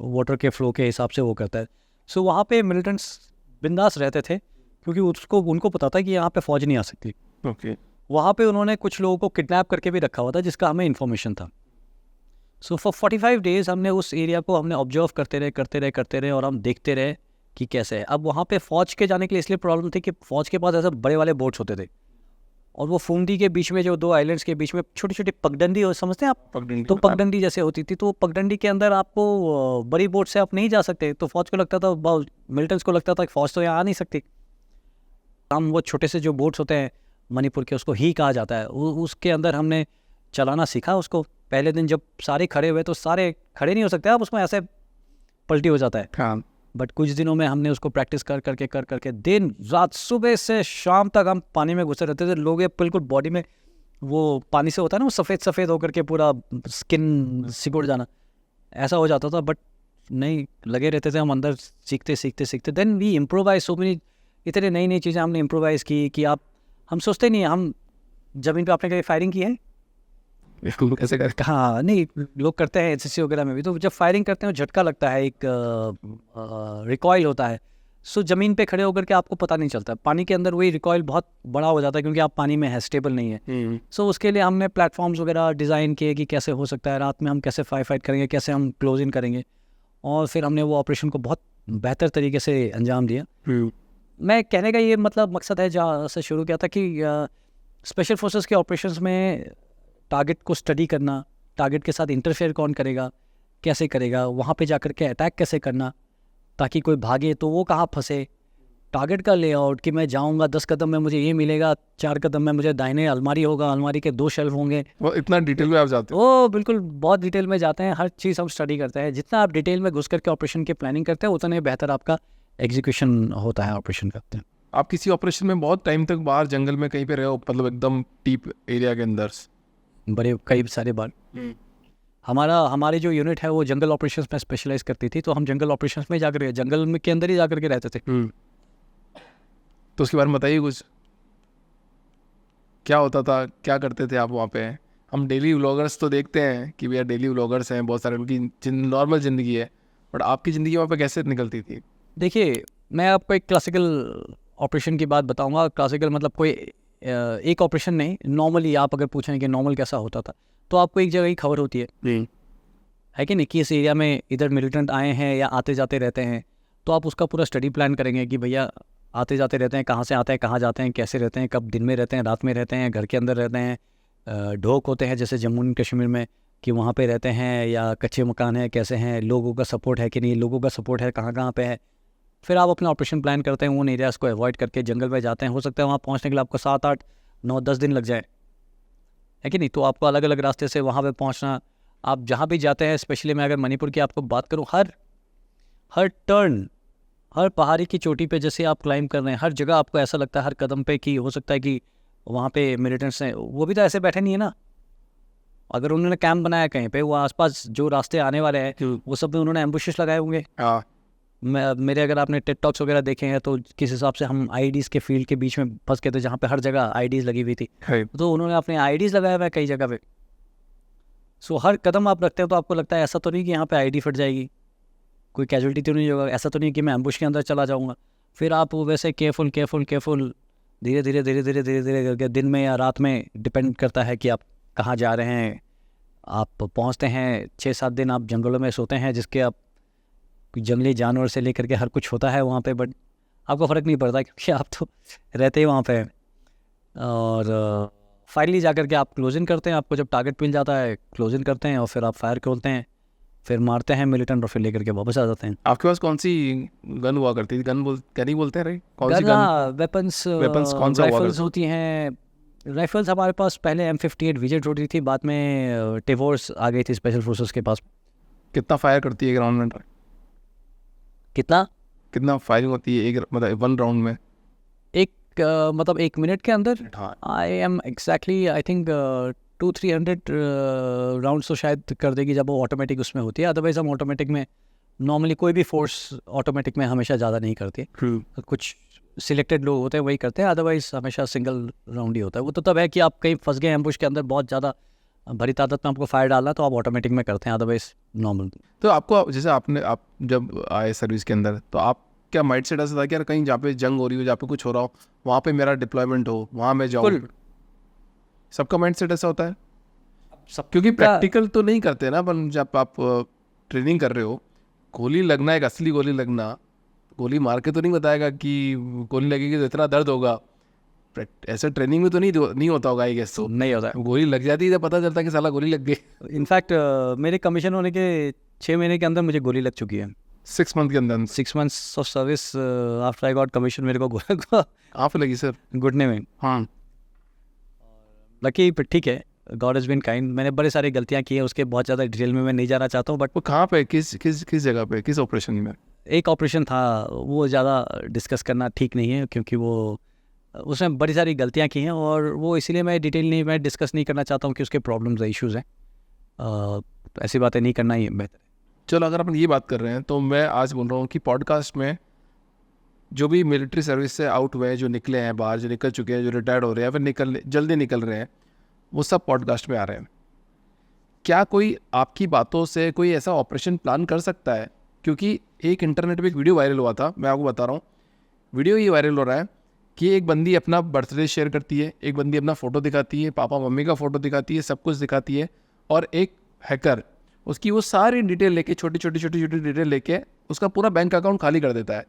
वाटर के फ्लो के हिसाब से वो करता है। सो वहाँ पे मिलिटेंट्स बिंदास रहते थे, क्योंकि उनको पता था कि यहाँ पे फौज नहीं आ सकती। ओके। वहाँ पे उन्होंने कुछ लोगों को किडनैप करके भी रखा हुआ था, जिसका हमें इन्फॉर्मेशन था। सो फॉर 45 डेज हमने उस एरिया को ऑब्जर्व करते रहे और हम देखते रहे कि कैसे है। अब वहाँ पे फौज के जाने के लिए इसलिए प्रॉब्लम थी कि फौज के पास ऐसे बड़े वाले बोट्स होते थे, और वो फूंदी के बीच में, जो 2 आइलैंड्स के बीच में छोटी छोटी पगडंडी, और समझते हैं आप, पगडंडी। तो पगडंडी जैसे होती थी। तो पगडंडी के अंदर आपको बड़ी बोट से आप नहीं जा सकते। तो फौज को लगता था, मिलिटेंट्स को लगता था कि फौज तो यहाँ आ नहीं सकती। हम वो छोटे से जो बोट्स होते हैं मणिपुर के, उसको ही कहा जाता है, उसके अंदर हमने चलाना सीखा उसको। पहले दिन जब सारे खड़े हुए तो सारे खड़े नहीं हो सकते आप उसमें, ऐसे पलटी हो जाता है। हाँ। बट कुछ दिनों में हमने उसको प्रैक्टिस कर करके दिन रात सुबह से शाम तक हम पानी में घुसे रहते थे। लोग ये बिल्कुल बॉडी में वो पानी से होता है ना, वो सफ़ेद होकर के पूरा स्किन सिकुड़ जाना, ऐसा हो जाता था। बट नहीं, लगे रहते थे हम अंदर, सीखते। Then we improvise so many, इतने नई चीज़ें हमने इम्प्रोवाइज़ की कि हम सोचते नहीं हैं। हम ज़मीन पे आपने कभी फायरिंग की है? कैसे कर? हाँ, नहीं, लोग करते हैं एसएससी वगैरह में भी। तो जब फायरिंग करते हैं झटका लगता है, एक रिकॉइल होता है। सो ज़मीन पे खड़े होकर के आपको पता नहीं चलता। पानी के अंदर वही रिकॉइल बहुत बड़ा हो जाता है, क्योंकि आप पानी में है, स्टेबल नहीं है। सो उसके लिए हमने प्लेटफॉर्म्स वगैरह डिज़ाइन किए कि कैसे हो सकता है, रात में हम कैसे फाइट करेंगे, कैसे हम क्लोज इन करेंगे। और फिर हमने वो ऑपरेशन को बहुत बेहतर तरीके से अंजाम दिया। मैं कहने का ये मतलब मकसद है जहाँ से शुरू किया था कि स्पेशल फोर्सेस के ऑपरेशंस में टारगेट को स्टडी करना, टारगेट के साथ इंटरफेयर कौन करेगा, कैसे करेगा, वहाँ पे जाकर के अटैक कैसे करना ताकि कोई भागे तो वो कहाँ फंसे, टारगेट का लेआउट कि मैं जाऊँगा 10 कदम में मुझे ये मिलेगा, 4 कदम में मुझे दाहिने अलमारी होगा, अलमारी के 2 शेल्फ होंगे। वो इतना डिटेल में आप जाते हो? वो बिल्कुल बहुत डिटेल में जाते हैं, हर चीज़ हम स्टडी करते हैं। जितना आप डिटेल में घुस करके ऑपरेशन की प्लानिंग करते हैं उतना ही बेहतर आपका एग्जीक्यूशन होता है ऑपरेशन का। आप किसी ऑपरेशन में बहुत टाइम तक बाहर जंगल में कहीं पे रहे हो, मतलब एकदम डीप एरिया के अंदर? बड़े कई सारे बार हमारी जो यूनिट है वो जंगल ऑपरेशंस में स्पेशलाइज करती थी, तो हम जंगल ऑपरेशंस में जाकर जंगल में के अंदर ही जाकर के रहते थे। तो उसके बारे में बताइए कुछ, क्या होता था, क्या करते थे आप वहाँ पे? हम डेली व्लॉगर्स तो देखते हैं कि भैया डेली व्लॉगर्स हैं, बहुत सारे उनकी नॉर्मल ज़िंदगी है, बट आपकी ज़िंदगी वहाँ पे कैसे निकलती थी? देखिए, मैं आपको एक क्लासिकल ऑपरेशन की बात बताऊंगा। क्लासिकल मतलब कोई एक ऑपरेशन नहीं, नॉर्मली आप अगर पूछें कि नॉर्मल कैसा होता था, तो आपको एक जगह ही खबर होती है कि नहीं, कि इस एरिया में इधर मिलिटेंट आए हैं या आते जाते रहते हैं, तो आप उसका पूरा स्टडी प्लान करेंगे कि भैया आते जाते रहते हैं, कहाँ से आते हैं, कहाँ जाते हैं, कैसे रहते हैं, कब दिन में रहते हैं, रात में रहते हैं, घर के अंदर रहते हैं, ढोक होते हैं जैसे जम्मू एंड कश्मीर में कि वहाँ पे रहते हैं या कच्चे मकान हैं, कैसे हैं, लोगों का सपोर्ट है कि नहीं, लोगों का सपोर्ट है कहाँ कहाँ पे है। फिर आप अपना ऑपरेशन प्लान करते हैं, उन एरियाज़ को अवॉइड करके जंगल में जाते हैं। हो सकता है वहाँ पहुँचने के लिए आपको 7, 8, 9, 10 दिन लग जाए, है कि नहीं। तो आपको अलग अलग रास्ते से वहाँ पे पहुँचना, आप जहाँ भी जाते हैं, स्पेशली मैं अगर मणिपुर की आपको बात करूँ, हर टर्न, हर पहाड़ी की चोटी पे जैसे आप क्लाइंब कर रहे हैं, हर जगह आपको ऐसा लगता है हर कदम पे कि हो सकता है कि वहाँ पे मिलिटेंट्स हैं। वो भी तो ऐसे बैठे नहीं है ना, अगर उन्होंने कैंप बनाया कहीं पे, वो आसपास जो रास्ते आने वाले हैं वो सब में उन्होंने एम्बुशेस लगाए होंगे। मेरे अगर आपने टेड टॉक्स वगैरह देखे हैं तो किस हिसाब से हम आईडीज़ के फील्ड के बीच में फंस गए थे, जहाँ पे हर जगह आईडीज़ लगी हुई थी, तो उन्होंने अपने आईडीज़ लगाया हुआ है कई जगह पे। सो हर कदम आप रखते हैं तो आपको लगता है ऐसा तो नहीं कि यहाँ पे आईडी फट जाएगी, कोई कैजुअलिटी तो नहीं होगा, ऐसा तो नहीं कि मैं एम्बुश के अंदर चला जाऊँगा। फिर आप वैसे केयरफुल धीरे धीरे करके दिन में या रात में, डिपेंड करता है कि आप कहाँ जा रहे हैं। आप पहुँचते हैं 6-7 दिन आप जंगलों में सोते हैं, जिसके आप जंगली जानवर से लेकर के हर कुछ होता है वहाँ पे, बट आपको फ़र्क नहीं पड़ता क्योंकि आप तो रहते ही वहाँ पे हैं। और फाइनली जाकर के आप क्लोजिंग करते हैं, आपको जब टारगेट मिल जाता है क्लोजिंग करते हैं और फिर आप फायर खोलते हैं, फिर मारते हैं मिलिटेंट और फिर लेकर के वापस आ जाते हैं। आपके पास कौन सी गन हुआ करती थी? क्या नहीं बोलते हैं, कौन सी गन? वेपन्स कौन सा हुआ राइफल्स होती हैं। राइफल्स हमारे पास पहले M58 विजेट होती थी, बाद में टेवोर्स आ गई थी स्पेशल फोर्सेस के पास। कितना फायर करती है एक राउंड में? कितना फायरिंग होती है एक, मतलब 1 राउंड में? मतलब 1 मिनट के अंदर हाँ। I am exactly I think 200-300 rounds तो शायद कर देगी जब वो ऑटोमेटिक उसमें होती है। अदरवाइज हम ऑटोमेटिक में नॉर्मली कोई भी फोर्स ऑटोमेटिक में हमेशा ज़्यादा नहीं करती है, कुछ सिलेक्टेड लोग होते हैं वही करते हैं, अदरवाइज हमेशा सिंगल राउंड ही होता है। वो तो तब है कि आप कहीं फंस गए एम्बुश के अंदर, बहुत ज़्यादा भरी तादाद में आपको फायर डालना, तो आप ऑटोमेटिक में करते हैं, अदरवाइज नॉर्मल। तो आपको जैसे आप जब आए सर्विस के अंदर, तो आप क्या माइंड सेट ऐसा था कि यार कहीं जहाँ पे जंग हो रही हो, जहाँ पे कुछ हो रहा हो, वहाँ पे मेरा डिप्लॉयमेंट हो, वहाँ मैं जाऊँ? सबका माइंड सेट ऐसा होता है सब, क्योंकि प्रैक्टिकल तो नहीं करते ना अपन। जब आप ट्रेनिंग कर रहे हो, गोली लगना, एक असली गोली लगना, गोली मार के तो नहीं बताएगा कि गोली लगेगी तो इतना दर्द होगा। ऐसे ट्रेनिंग में तो नहीं होता होगा, आई गेस। तो नहीं होता है, गोली लग जाती है तो पता चलता है कि साला गोली लग गई। इनफैक्ट मेरे कमीशन होने के 6 महीने के अंदर मुझे गोली लग चुकी है। 6 मंथ के अंदर? 6 months of service after I got commission मेरे को कहाँ पे लगी सर? घुटने में। हाँ, लकी, ठीक है, गॉड इज़ बीन काइंड। मैंने बड़े सारी गलतियाँ की हैं, उसके बहुत ज़्यादा डिटेल में मैं नहीं जाना चाहता हूँ, बट वो कहाँ पे, किस जगह पे, किस ऑपरेशन में? एक ऑपरेशन था, वो ज़्यादा डिस्कस करना ठीक नहीं है क्योंकि वो उसमें बड़ी सारी गलतियाँ की हैं, और वो इसीलिए मैं डिस्कस नहीं करना चाहता हूँ कि उसके प्रॉब्लम्स इश्यूज़ हैं। तो ऐसी बातें नहीं करना ही बेहतर है। चलो, अगर अपन ये बात कर रहे हैं तो मैं आज बोल रहा हूँ कि पॉडकास्ट में जो भी मिलिट्री सर्विस से आउट हुए हैं, जो निकले हैं बाहर, जो निकल चुके हैं, जो रिटायर्ड हो रहे हैं, फिर जल्दी निकल रहे हैं, वो सब पॉडकास्ट में आ रहे हैं। क्या कोई आपकी बातों से कोई ऐसा ऑपरेशन प्लान कर सकता है? क्योंकि एक इंटरनेट पे एक वीडियो वायरल हुआ था, मैं आपको बता रहा हूँ। वीडियो ये वायरल हो रहा है कि एक बंदी अपना बर्थडे शेयर करती है, एक बंदी अपना फ़ोटो दिखाती है, पापा मम्मी का फ़ोटो दिखाती है, सब कुछ दिखाती है, और एक हैकर उसकी वो सारी डिटेल लेके छोटी छोटी डिटेल लेके उसका पूरा बैंक अकाउंट खाली कर देता है।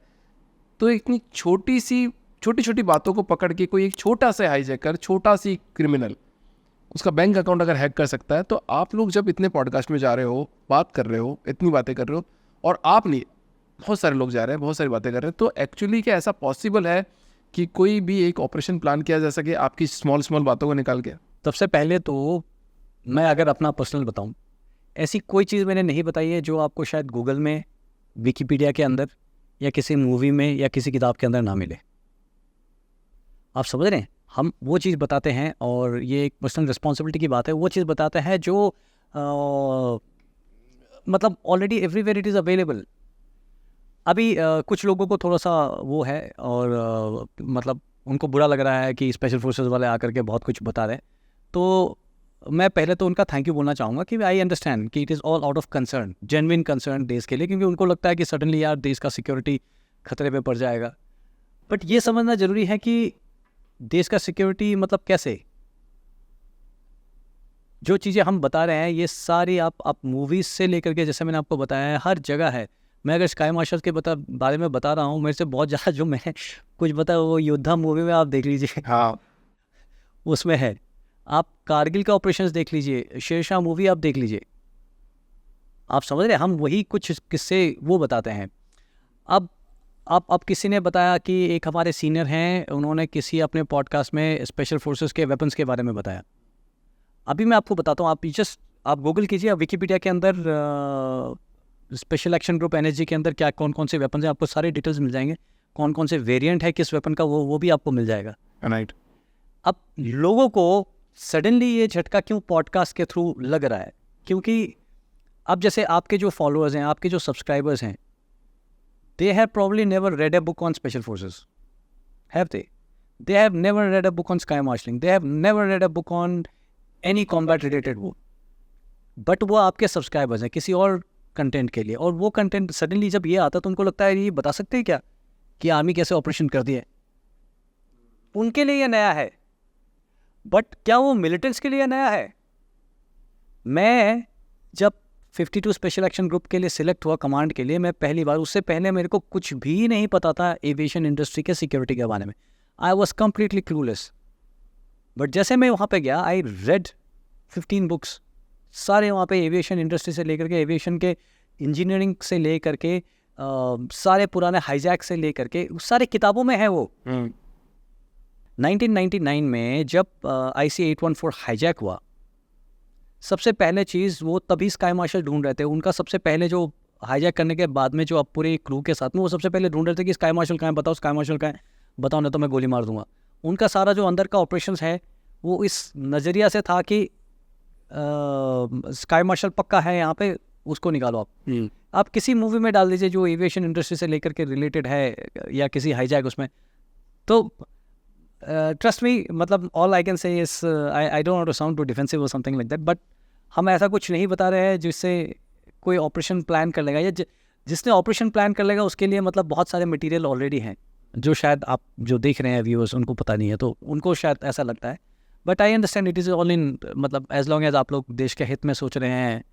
तो इतनी छोटी छोटी बातों को पकड़ के कोई एक छोटा सा हाईजैकर, छोटा सी क्रिमिनल उसका बैंक अकाउंट अगर हैक कर सकता है, तो आप लोग जब इतने पॉडकास्ट में जा रहे हो, बात कर रहे हो, इतनी बातें कर रहे हो, और आप नहीं, बहुत सारे लोग जा रहे हैं, बहुत सारी बातें कर रहे हैं, तो एक्चुअली क्या ऐसा पॉसिबल है कि कोई भी एक ऑपरेशन प्लान किया जा सके आपकी स्मॉल बातों को निकाल के? सबसे पहले तो मैं अगर अपना पर्सनल बताऊं, ऐसी कोई चीज़ मैंने नहीं बताई है जो आपको शायद गूगल में, विकिपीडिया के अंदर या किसी मूवी में या किसी किताब के अंदर ना मिले। आप समझ रहे हैं? हम वो चीज़ बताते हैं, और ये एक पर्सनल रिस्पॉन्सिबिलिटी की बात है, वो चीज़ बताते हैं जो मतलब already everywhere it is available. अभी कुछ लोगों को थोड़ा सा वो है, और मतलब उनको बुरा लग रहा है कि स्पेशल फोर्सेस वाले आकर के बहुत कुछ बता रहे हैं। तो मैं पहले तो उनका थैंक यू बोलना चाहूँगा कि आई अंडरस्टैंड कि it is all out of concern, genuine concern देश के लिए, क्योंकि उनको लगता है कि सडनली यार देश का सिक्योरिटी खतरे पे पड़ जाएगा। बट ये समझना ज़रूरी है कि देश का सिक्योरिटी मतलब कैसे, जो चीज़ें हम बता रहे हैं ये सारी आप मूवीज़ से लेकर के, जैसे मैंने आपको बताया है, हर जगह है। मैं अगर स्काई मार्शल के बारे में बता रहा हूँ, मेरे से बहुत ज़्यादा जो मैं कुछ बता, वो योद्धा मूवी में आप देख लीजिए, हाँ, उसमें है। आप कारगिल का ऑपरेशंस देख लीजिए, शेरशाह मूवी आप देख लीजिए। आप समझ रहे हैं? हम वही कुछ किस्से वो बताते हैं। अब किसी ने बताया कि एक हमारे सीनियर हैं, उन्होंने किसी अपने पॉडकास्ट में स्पेशल फोर्सेस के वेपन्स के बारे में बताया। अभी मैं आपको बताता हूँ, आप गूगल कीजिए, विकिपीडिया के अंदर स्पेशल एक्शन ग्रुप एनएसजी के अंदर क्या कौन कौन से वेपन्स हैं, आपको सारे डिटेल्स मिल जाएंगे। कौन कौन से वेरिएंट है किस वेपन का, वो भी आपको मिल जाएगा। राइट। अब लोगों को सडनली ये झटका क्यों पॉडकास्ट के थ्रू लग रहा है? क्योंकि अब जैसे आपके जो फॉलोअर्स हैं, आपके जो सब्सक्राइबर्स हैं, they have probably never read a book on special forces, have they? They have never read a book on sky marshalling, they have never read a book on any combat related war, but वो आपके subscribers हैं किसी और content के लिए, और वो content suddenly जब ये आता तो उनको लगता है ये बता सकते हैं क्या कि आर्मी कैसे ऑपरेशन कर दिया है। उनके लिए ये नया है, बट क्या वो मिलिटेंट्स के लिए नया है? मैं जब 52 स्पेशल एक्शन ग्रुप के लिए सिलेक्ट हुआ कमांड के लिए, मैं पहली बार, उससे पहले मेरे को कुछ भी नहीं पता था एविएशन इंडस्ट्री के सिक्योरिटी के बारे में। I was completely clueless. But जैसे मैं वहाँ पे गया, आई रेड 15 बुक्स, सारे वहाँ पे एविएशन इंडस्ट्री से लेकर के, एविएशन के इंजीनियरिंग से लेकर के, सारे पुराने हाईजैक से लेकर के, सारे किताबों में है वो। 1999 में जब IC-814 हाईजैक हुआ, सबसे पहले चीज़ वो तभी स्काई मार्शल ढूंढ रहे थे। उनका सबसे पहले जो हाईजैक करने के बाद में जो अब पूरे क्रू के साथ में, वो सबसे पहले ढूंढ रहे थे कि स्काई मार्शल कहाँ है, बताओ स्काई मार्शल कहाँ है, बताओ नहीं तो मैं गोली मार दूंगा। उनका सारा जो अंदर का ऑपरेशंस है वो इस नज़रिया से था कि स्काई मार्शल पक्का है यहाँ पे, उसको निकालो आप किसी मूवी में डाल दीजिए जो एविएशन इंडस्ट्री से लेकर के रिलेटेड है, या किसी हाईजैक उसमें, तो ट्रस्ट मी, मतलब all I can say is, I don't want to sound too defensive और समथिंग लाइक दैट, बट हम ऐसा कुछ नहीं बता रहे हैं जिससे कोई ऑपरेशन प्लान कर लेगा, या जिसने ऑपरेशन प्लान कर लेगा उसके लिए मतलब बहुत सारे मटेरियल ऑलरेडी हैं जो शायद आप जो देख रहे हैं व्यूअर्स उनको पता नहीं है, तो उनको शायद ऐसा लगता है। But I understand it is all in, मतलब एज लॉन्ग एज आप लोग देश के हित में सोच रहे हैं,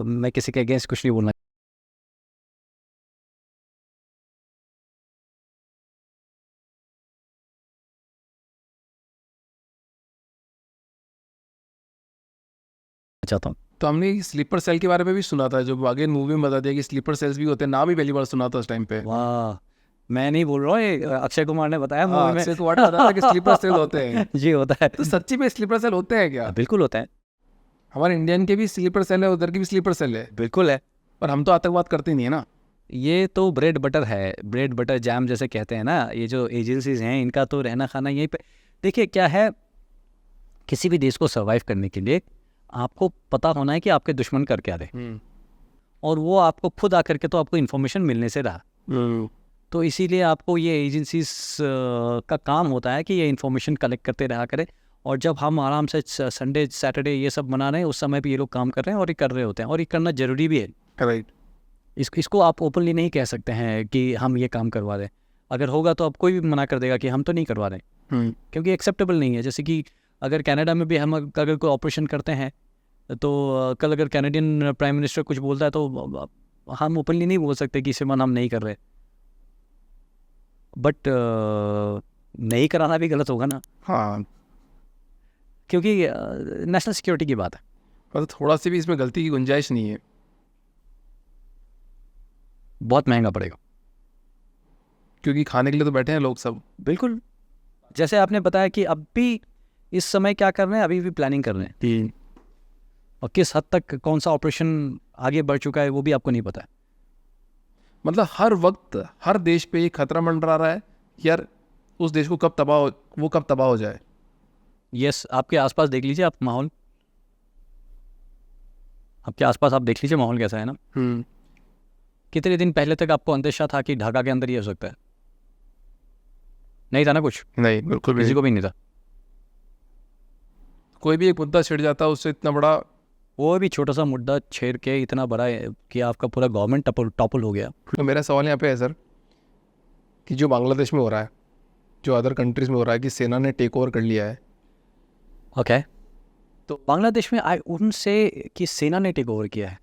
मैं किसी के अगेंस्ट कुछ नहीं बोलना चाहता हूँ। तो हमने स्लीपर सेल के बारे में भी सुना था, जो आगे मूवी में बता दिया कि स्लीपर सेल्स भी होते हैं, नाम ही पहली बार सुना था उस टाइम पे। वाह, मैं नहीं बोल रहा हूँ, ये अक्षय कुमार ने बताया मूवी में। अक्षय कुमार ने बताया कि स्लीपर सेल होते हैं। जी होता है। तो सच्ची में स्लीपर सेल होते हैं क्या? बिल्कुल होता है। हमारे इंडियन के भी स्लीपर सेल है, उधर की भी स्लीपर सेल है। बिल्कुल है। पर हम तो आतंकवाद करते नहीं है ना। ये तो ब्रेड बटर है, ब्रेड बटर जैम जैसे कहते हैं ना, ये जो एजेंसीज हैं इनका तो रहना खाना यहीं पे। देखिए क्या है, किसी भी देश को सर्वाइव करने के लिए आपको पता होना है कि आपके दुश्मन कर क्या रहे, और वो आपको खुद आकर के तो आपको इन्फॉर्मेशन मिलने से रहा। तो इसीलिए आपको ये एजेंसीज का काम होता है कि ये इन्फॉर्मेशन कलेक्ट करते रहा करें, और जब हम आराम से संडे सैटरडे ये सब मना रहे हैं उस समय भी ये लोग काम कर रहे हैं, और ये कर रहे होते हैं, और ये करना ज़रूरी भी है। राइट। इसको आप ओपनली नहीं कह सकते हैं कि हम ये काम करवा रहे हैं। अगर होगा तो अब कोई भी मना कर देगा कि हम तो नहीं करवा रहे, क्योंकि एक्सेप्टेबल नहीं है। जैसे कि अगर कनाडा में भी हम अगर कोई ऑपरेशन करते हैं तो कल अगर कैनेडियन प्राइम मिनिस्टर कुछ बोलता है तो हम ओपनली नहीं बोल सकते कि सिमन हम नहीं कर रहे, बट नहीं कराना भी गलत होगा ना, हाँ, क्योंकि नेशनल सिक्योरिटी की बात है। मतलब थोड़ा सी भी इसमें गलती की गुंजाइश नहीं है। बहुत महंगा पड़ेगा। क्योंकि खाने के लिए तो बैठे हैं लोग सब। बिल्कुल, जैसे आपने बताया कि अब भी इस समय क्या कर रहे हैं, अभी भी प्लानिंग कर रहे हैं, और किस हद तक कौन सा ऑपरेशन आगे बढ़ चुका है वो भी आपको नहीं पता है। मतलब हर वक्त हर देश पे ये खतरा मंडरा रहा है कि यार उस देश को कब तबाह हो जाए। यस, आपके आसपास देख लीजिए, आप माहौल आपके आसपास आप देख लीजिए माहौल कैसा है ना। कितने दिन पहले तक आपको अंदेशा था कि ढाका के अंदर ये हो सकता है? नहीं था ना, कुछ नहीं, बिल्कुल भी किसी नहीं। को भी नहीं था। कोई भी एक मुद्दा छिड़ जाता है उससे इतना बड़ा। वो भी छोटा सा मुद्दा छेड़ के इतना बड़ा है कि आपका पूरा गवर्नमेंट टॉपल हो गया। तो मेरा सवाल यहाँ पे है सर कि जो बांग्लादेश में हो रहा है, जो अदर कंट्रीज में हो रहा है कि सेना ने टेक ओवर कर लिया है, ओके, तो बांग्लादेश में आई उनसे कि सेना ने टेक ओवर किया है।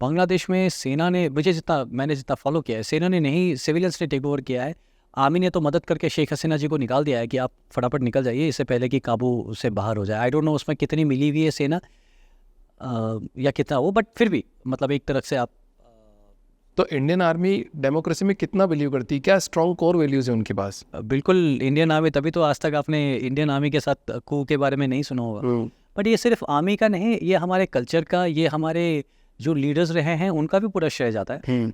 बांग्लादेश में सेना ने, मैंने जितना फॉलो किया है, सेना ने नहीं, सिविलियंस ने टेक ओवर किया है। आर्मी ने तो मदद करके शेख हसीना जी को निकाल दिया है कि आप फटाफट निकल जाइए इससे पहले कि काबू से बाहर हो जाए। आई डोंट नो उसमें कितनी मिली हुई है सेना या कितना वो, बट फिर भी मतलब एक तरफ से आप तो इंडियन आर्मी डेमोक्रेसी में कितना बिलीव करती है? क्या स्ट्रॉन्ग कोर वैल्यूज है उनके पास? बिल्कुल इंडियन आर्मी, तभी तो आज तक आपने इंडियन आर्मी के साथ कू के बारे में नहीं सुना होगा। बट ये सिर्फ आर्मी का नहीं, ये हमारे कल्चर का, ये हमारे जो लीडर्स रहे हैं उनका भी पूरा श्रेय जाता है।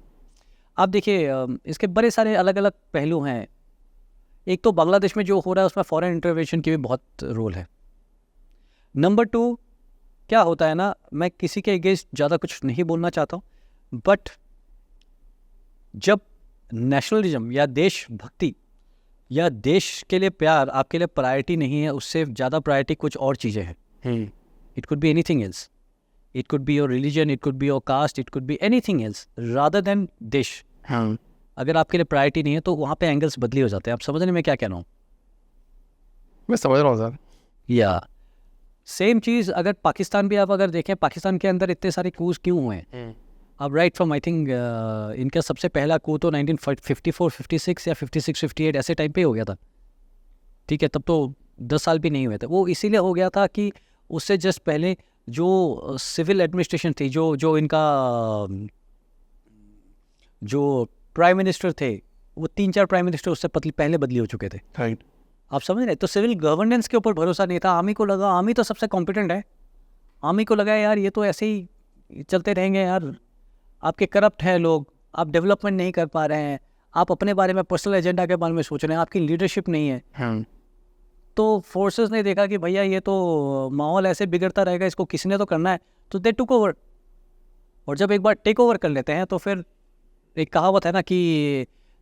आप देखिए इसके बड़े सारे अलग अलग पहलू हैं। एक तो बांग्लादेश में जो हो रहा है उसमें फॉरेन इंटरवेंशन की भी बहुत रोल है। नंबर 2, क्या होता है ना, मैं किसी के अगेंस्ट ज़्यादा कुछ नहीं बोलना चाहता हूँ, बट जब नेशनलिज्म या देशभक्ति या देश के लिए प्यार आपके लिए प्रायोरिटी नहीं है, उससे ज़्यादा प्रायोरिटी कुछ और चीज़ें हैं। It could be anything else, it could be your religion, it could be your cast, it could be anything else rather than देश। अगर आपके लिए प्रायोरिटी नहीं है तो वहाँ पे एंगल्स बदली हो जाते हैं। आप समझने में क्या कह रहा हूँ? मैं समझ रहा हूँ सर। या सेम चीज़ अगर पाकिस्तान भी आप अगर देखें, पाकिस्तान के अंदर इतने सारे कूज क्यों हुए हैं? अब राइट फ्रॉम आई थिंक इनका सबसे पहला कू तो 1954, 56 या 56, 58 ऐसे टाइम पे हो गया था। ठीक है, तब तो 10 साल भी नहीं हुए थे। वो इसीलिए हो गया था कि उससे जस्ट पहले जो सिविल एडमिनिस्ट्रेशन थी, जो इनका जो प्राइम मिनिस्टर थे, वो 3-4 प्राइम मिनिस्टर उससे पहले बदली हो चुके थे। राइट। आप समझ रहे? तो सिविल गवर्नेंस के ऊपर भरोसा नहीं था। आर्मी को लगा आर्मी तो सबसे कॉम्पिटेंट है, आर्मी को लगा यार ये तो ऐसे ही चलते रहेंगे यार, आपके करप्ट हैं लोग, आप डेवलपमेंट नहीं कर पा रहे हैं, आप अपने बारे में पर्सनल एजेंडा के बारे में सोच रहे हैं, आपकी लीडरशिप नहीं है। तो फोर्सेस ने देखा कि भैया ये तो माहौल ऐसे बिगड़ता रहेगा, इसको किसी ने तो करना है, तो दे टुक ओवर। और जब एक बार टेक ओवर कर लेते हैं तो फिर एक कहावत है ना कि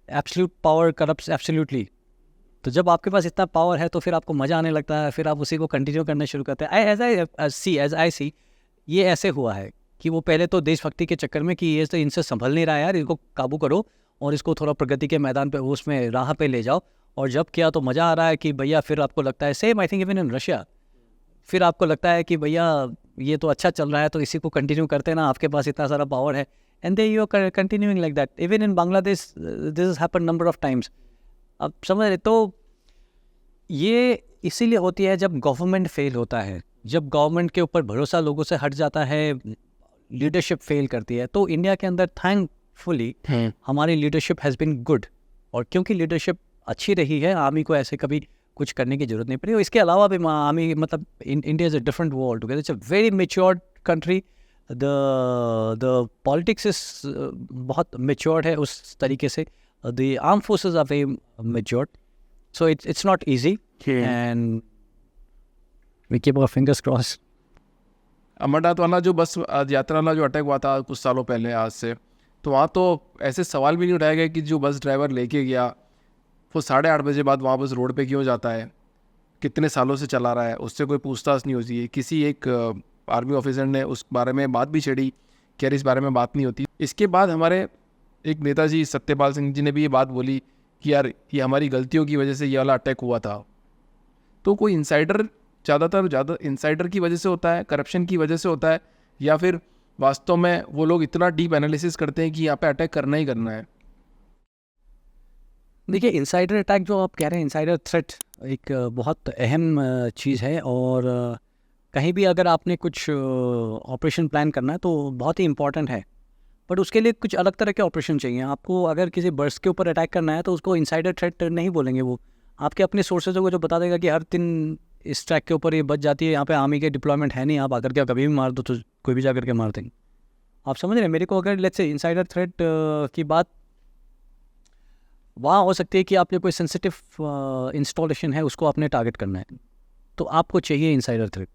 एब्सोल्यूट पावर करप्ट्स एब्सोल्यूटली। तो जब आपके पास इतना पावर है तो फिर आपको मज़ा आने लगता है, फिर आप उसी को कंटिन्यू करना शुरू करते हैं। एज आई सी ये ऐसे हुआ है कि वो पहले तो देशभक्ति के चक्कर में कि ये तो इनसे संभल नहीं रहा है यार, इनको काबू करो और इसको थोड़ा प्रगति के मैदान पे उसमें राह पे ले जाओ, और जब किया तो मज़ा आ रहा है कि भैया फिर आपको लगता है same I think even in Russia, फिर आपको लगता है कि भैया ये तो अच्छा चल रहा है तो इसी को कंटिन्यू करते ना, आपके पास इतना सारा पावर है, and they you are continuing like that. Even in Bangladesh this has happened number of times. अब समझ रहे? तो ये इसीलिए होती है जब गवर्नमेंट फेल होता है, जब गवर्नमेंट के ऊपर भरोसा लोगों से हट जाता है, लीडरशिप फेल करती है। तो इंडिया के अंदर थैंकफुली हमारी लीडरशिप हैज़ बीन गुड, और क्योंकि लीडरशिप अच्छी रही है, आर्मी को ऐसे कभी कुछ करने की जरूरत नहीं पड़ी। और इसके अलावा भी आर्मी मतलब India is a different world together, it's a very matured country, the politics is बहुत मेच्योर्ड है उस तरीके से, the arm forces are very matured, so it's not easy, and we keep our fingers crossed. Amarnath वाला जो बस यात्रा वाला जो अटैक हुआ था कुछ सालों पहले आज से, तो वहाँ तो ऐसे सवाल भी नहीं उठाया गया कि जो बस ड्राइवर लेके गया वो 8:30 बजे बाद वहाँ बस रोड पे क्यों जाता है, कितने सालों से चला रहा है, उससे कोई पूछताछ नहीं होती है। किसी एक आर्मी ऑफिसर ने उस बारे में बात भी छेड़ी कि यार इस बारे में बात नहीं होती। इसके बाद हमारे एक नेताजी सत्यपाल सिंह जी ने भी ये बात बोली कि यार ये हमारी गलतियों की वजह से ये वाला अटैक हुआ था। तो कोई इंसाइडर ज़्यादा इंसाइडर की वजह से होता है, करप्शन की वजह से होता है, या फिर वास्तव में वो लोग इतना डीप एनालिसिस करते हैं कि यहाँ पे अटैक करना ही करना है? देखिए, इनसाइडर अटैक जो आप कह रहे हैं, इनसाइडर थ्रेट एक बहुत अहम चीज़ है। और कहीं भी अगर आपने कुछ ऑपरेशन प्लान करना है तो बहुत ही इम्पॉर्टेंट है, बट उसके लिए कुछ अलग तरह के ऑपरेशन चाहिए आपको। अगर किसी बर्ड्स के ऊपर अटैक करना है तो उसको इनसाइडर थ्रेट नहीं बोलेंगे, वो आपके अपने सोर्सेज को जो बता देगा कि हर दिन इस ट्रैक के ऊपर ये बच जाती है, यहाँ पे आर्मी के डिप्लॉयमेंट है नहीं, आप आकर के कभी भी मार दो तो कोई भी जा करके मार देंगे। आप समझ रहे हैं मेरे को? अगर लेट्स से इनसाइडर थ्रेट की बात वहाँ हो सकती है कि आपने कोई सेंसिटिव इंस्टॉलेशन है उसको आपने टारगेट करना है, तो आपको चाहिए इनसाइडर थ्रेट।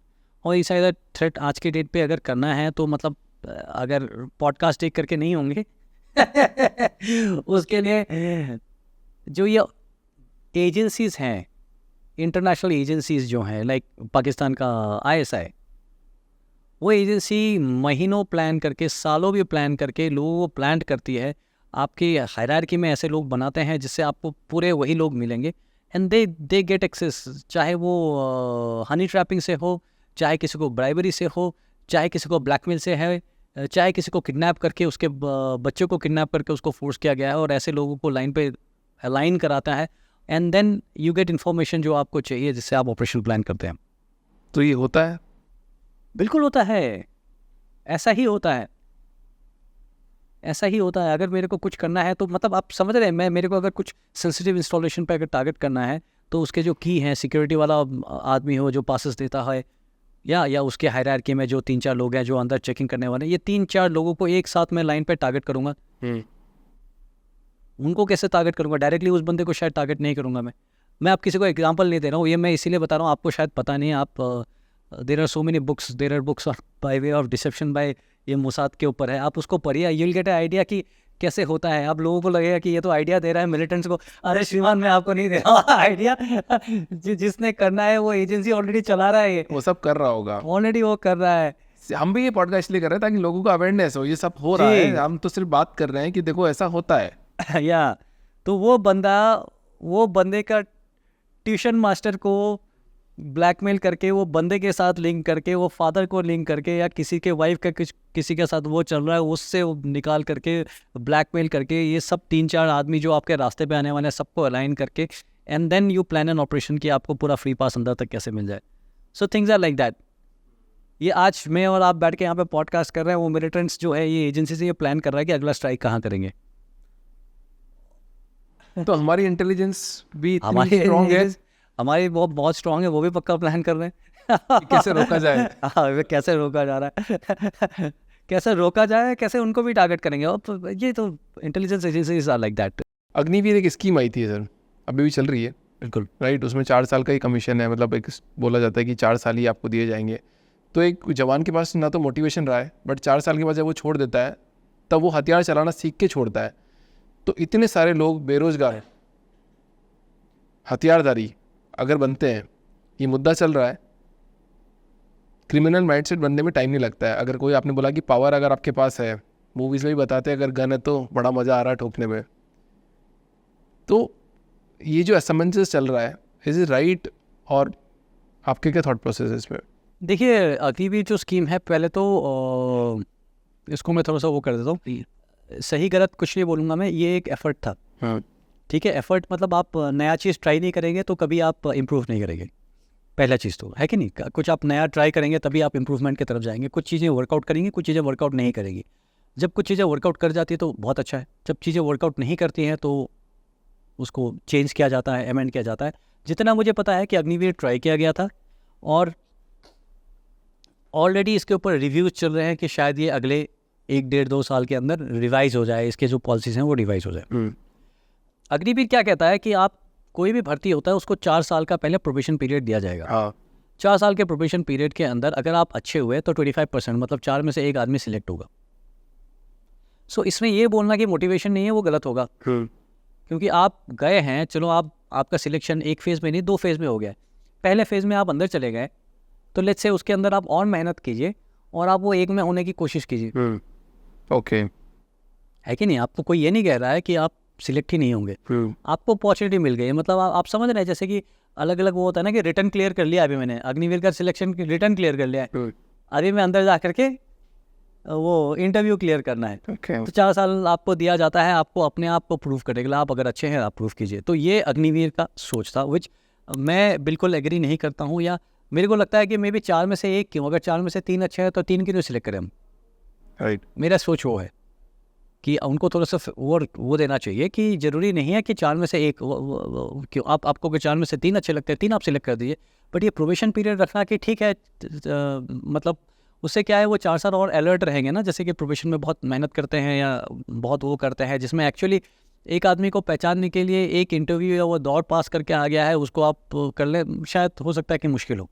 और इनसाइडर थ्रेट आज के डेट पे अगर करना है तो मतलब अगर पॉडकास्ट देख करके नहीं होंगे उसके लिए जो ये एजेंसीज हैं, इंटरनेशनल एजेंसीज जो हैं, लाइक पाकिस्तान का ISI, वो एजेंसी महीनों प्लान करके, सालों भी प्लान करके लोगों को प्लान करती है, आपकी हायरार्की में ऐसे लोग बनाते हैं जिससे आपको पूरे वही लोग मिलेंगे, एंड दे गेट एक्सेस, चाहे वो हनी ट्रैपिंग से हो, चाहे किसी को ब्राइबरी से हो, चाहे किसी को ब्लैकमेल से है, चाहे किसी को किडनैप करके उसके बच्चों को किडनैप करके उसको फोर्स किया गया है, और ऐसे लोगों को लाइन पे अलाइन कराता है, and then you get information जो आपको चाहिए जिससे आप ऑपरेशन प्लान करते हैं। तो ये होता है? बिल्कुल होता है, ऐसा ही होता है, ऐसा ही होता है। अगर मेरे को कुछ करना है तो मतलब आप समझ रहे हैं, मेरे को अगर कुछ सेंसिटिव इंस्टॉलेशन पे अगर टारगेट करना है तो उसके जो की हैं, सिक्योरिटी वाला आदमी हो जो पासेस देता है, या उसके हायरार्की में जो 3-4 लोग हैं जो अंदर चेकिंग करने वाले हैं, ये 3-4 लोगों को एक साथ मैं लाइन पे टारगेट करूँगा। उनको कैसे टारगेट करूँगा? डायरेक्टली उस बंदे को शायद टारगेट नहीं करूँगा मैं आप किसी को एग्जांपल नहीं दे रहा हूँ, ये मैं इसीलिए बता रहा हूँ, आपको शायद पता नहीं है। आप there are so many books, there are books by way of deception by, ये मोसाद के ऊपर है, आप उसको पढ़िए, यू विल गेट आइडिया कि कैसे होता है। आप लोगों को लगेगा कि ये तो आइडिया दे रहा है मिलिटेंट्स को। अरे श्रीमान, मैं आपको नहीं दे रहा हूँ आइडिया, जिसने करना है वो एजेंसी ऑलरेडी चला रहा है, ये वो सब कर रहा होगा ऑलरेडी वो कर रहा है। हम भी ये पॉडकास्ट इसलिए कर रहे हैं ताकि लोगों को अवेयरनेस हो, ये सब हो रहा है, हम तो सिर्फ बात कर रहे हैं कि देखो ऐसा होता है। या तो वो बंदे का ट्यूशन मास्टर को ब्लैकमेल करके, वो बंदे के साथ लिंक करके, वो फादर को लिंक करके, या किसी के वाइफ का किसी के साथ वो चल रहा है उससे वो निकाल करके ब्लैकमेल करके, ये सब 3-4 आदमी जो आपके रास्ते पे आने वाले हैं सबको अलाइन करके, and then you plan an operation कि आपको पूरा फ्री पास अंदर तक कैसे मिल जाए। So things are like that. ये आज मैं और आप बैठ के यहाँ पे पॉडकास्ट कर रहे हैं, वो मिलिटेंट्स जो है ये एजेंसी से ये प्लान कर रहा है कि अगला स्ट्राइक कहाँ करेंगे। तो हमारी इंटेलिजेंस भी इतनी स्ट्रॉन्ग है, हमारी वो बहुत स्ट्रॉन्ग है, वो भी पक्का प्लान कर रहे हैं कि कैसे रोका जाए। हाँ, कैसे रोका जा रहा है कैसे रोका जाए, कैसे उनको भी टारगेट करेंगे। और ये तो intelligence agencies are like that. Agniveer एक स्कीम आई थी सर, अभी भी चल रही है। बिल्कुल राइट, उसमें 4 साल का ही कमीशन है, मतलब एक बोला जाता है कि 4 साल ही आपको दिए जाएंगे। तो एक जवान के पास ना तो मोटिवेशन रहा है, बट 4 साल के बाद जब वो छोड़ देता है तब वो हथियार चलाना सीख के छोड़ता है। तो इतने सारे लोग बेरोजगार हथियारधारी अगर बनते हैं, ये मुद्दा चल रहा है, क्रिमिनल माइंडसेट बनने में टाइम नहीं लगता है। अगर कोई, आपने बोला कि पावर अगर आपके पास है, मूवीज़ में भी बताते हैं अगर गन है तो बड़ा मज़ा आ रहा है ठोकने में। तो ये जो असमंजस चल रहा है, इज इट राइट? और आपके क्या थॉट प्रोसेस है इसमें? देखिए, अग्निवीर जो स्कीम है, पहले तो इसको मैं थोड़ा सा वो कर देता हूँ, सही गलत कुछ नहीं बोलूँगा मैं, ये एक एफर्ट था। हाँ, ठीक है, एफर्ट मतलब आप नया चीज़ ट्राई नहीं करेंगे तो कभी आप इम्प्रूव नहीं करेंगे, पहला चीज़ तो है कि नहीं। कुछ आप नया ट्राई करेंगे तभी आप इम्प्रूवमेंट की तरफ जाएंगे। कुछ चीज़ें वर्कआउट करेंगी, कुछ चीज़ें वर्कआउट नहीं करेंगी। जब कुछ चीज़ें वर्कआउट कर जाती है तो बहुत अच्छा है, जब चीज़ें वर्कआउट नहीं करती हैं तो उसको चेंज किया जाता है, अमेंड किया जाता है। जितना मुझे पता है कि अग्निवीर ट्राई किया गया था और ऑलरेडी इसके ऊपर रिव्यूज़ चल रहे हैं कि शायद ये अगले 1-1.5-2 साल के अंदर रिवाइज हो जाए, इसके जो पॉलिसीज़ हैं वो रिवाइज हो जाए। अग्निवीर क्या कहता है कि आप कोई भी भर्ती होता है उसको 4 साल का पहले प्रोबेशन पीरियड दिया जाएगा। हाँ, 4 साल के प्रोबेशन पीरियड के अंदर अगर आप अच्छे हुए तो 25% मतलब 4 में से 1 आदमी सिलेक्ट होगा। सो इसमें ये बोलना कि मोटिवेशन नहीं है वो गलत होगा, क्योंकि आप गए हैं, चलो आपका सिलेक्शन एक फेज़ में नहीं 2 फेज़ में हो गया है। पहले फेज़ में आप अंदर चले गए तो लेट्स से उसके अंदर आप और मेहनत कीजिए और आप वो 1 में होने की कोशिश कीजिए। ओके, है कि नहीं? आपको कोई ये नहीं कह रहा है कि आप सिलेक्ट ही नहीं होंगे। आपको अपॉर्चुनिटी मिल गई है, मतलब आप समझ रहे हैं, जैसे कि अलग अलग वो होता है ना कि रिटर्न क्लियर कर लिया, अभी मैंने अग्निवीर का सिलेक्शन रिटर्न क्लियर कर लिया है, अभी मैं अंदर जा करके वो इंटरव्यू क्लियर करना है। तो 4 साल आपको दिया जाता है, आपको अपने आप को प्रूव करेगा, आप अगर अच्छे हैं आप प्रूव कीजिए। तो ये अग्निवीर का सोच था, विच मैं बिल्कुल एग्री नहीं करता हूँ, या मेरे को लगता है कि मे बी 4 में से 1 क्यों, अगर 4 में से 3 अच्छे हैं तो 3 क्यों सिलेक्ट करें हम। राइट, मेरा सोच वो है कि उनको थोड़ा सा वो देना चाहिए कि ज़रूरी नहीं है कि 4 में से 1 क्यों, आपको अगर 4 में से 3 अच्छे लगते हैं 3 आप सिलेक्ट कर दीजिए, बट ये प्रोबेशन पीरियड रखना कि ठीक है, मतलब उससे क्या है, वो 4 साल और अलर्ट रहेंगे ना, जैसे कि प्रोबेशन में बहुत मेहनत करते हैं या बहुत वो करते हैं, जिसमें एक्चुअली एक आदमी को पहचानने के लिए एक इंटरव्यू या वो दौड़ पास करके आ गया है, उसको आप कर लें, शायद हो सकता है कि मुश्किल हो।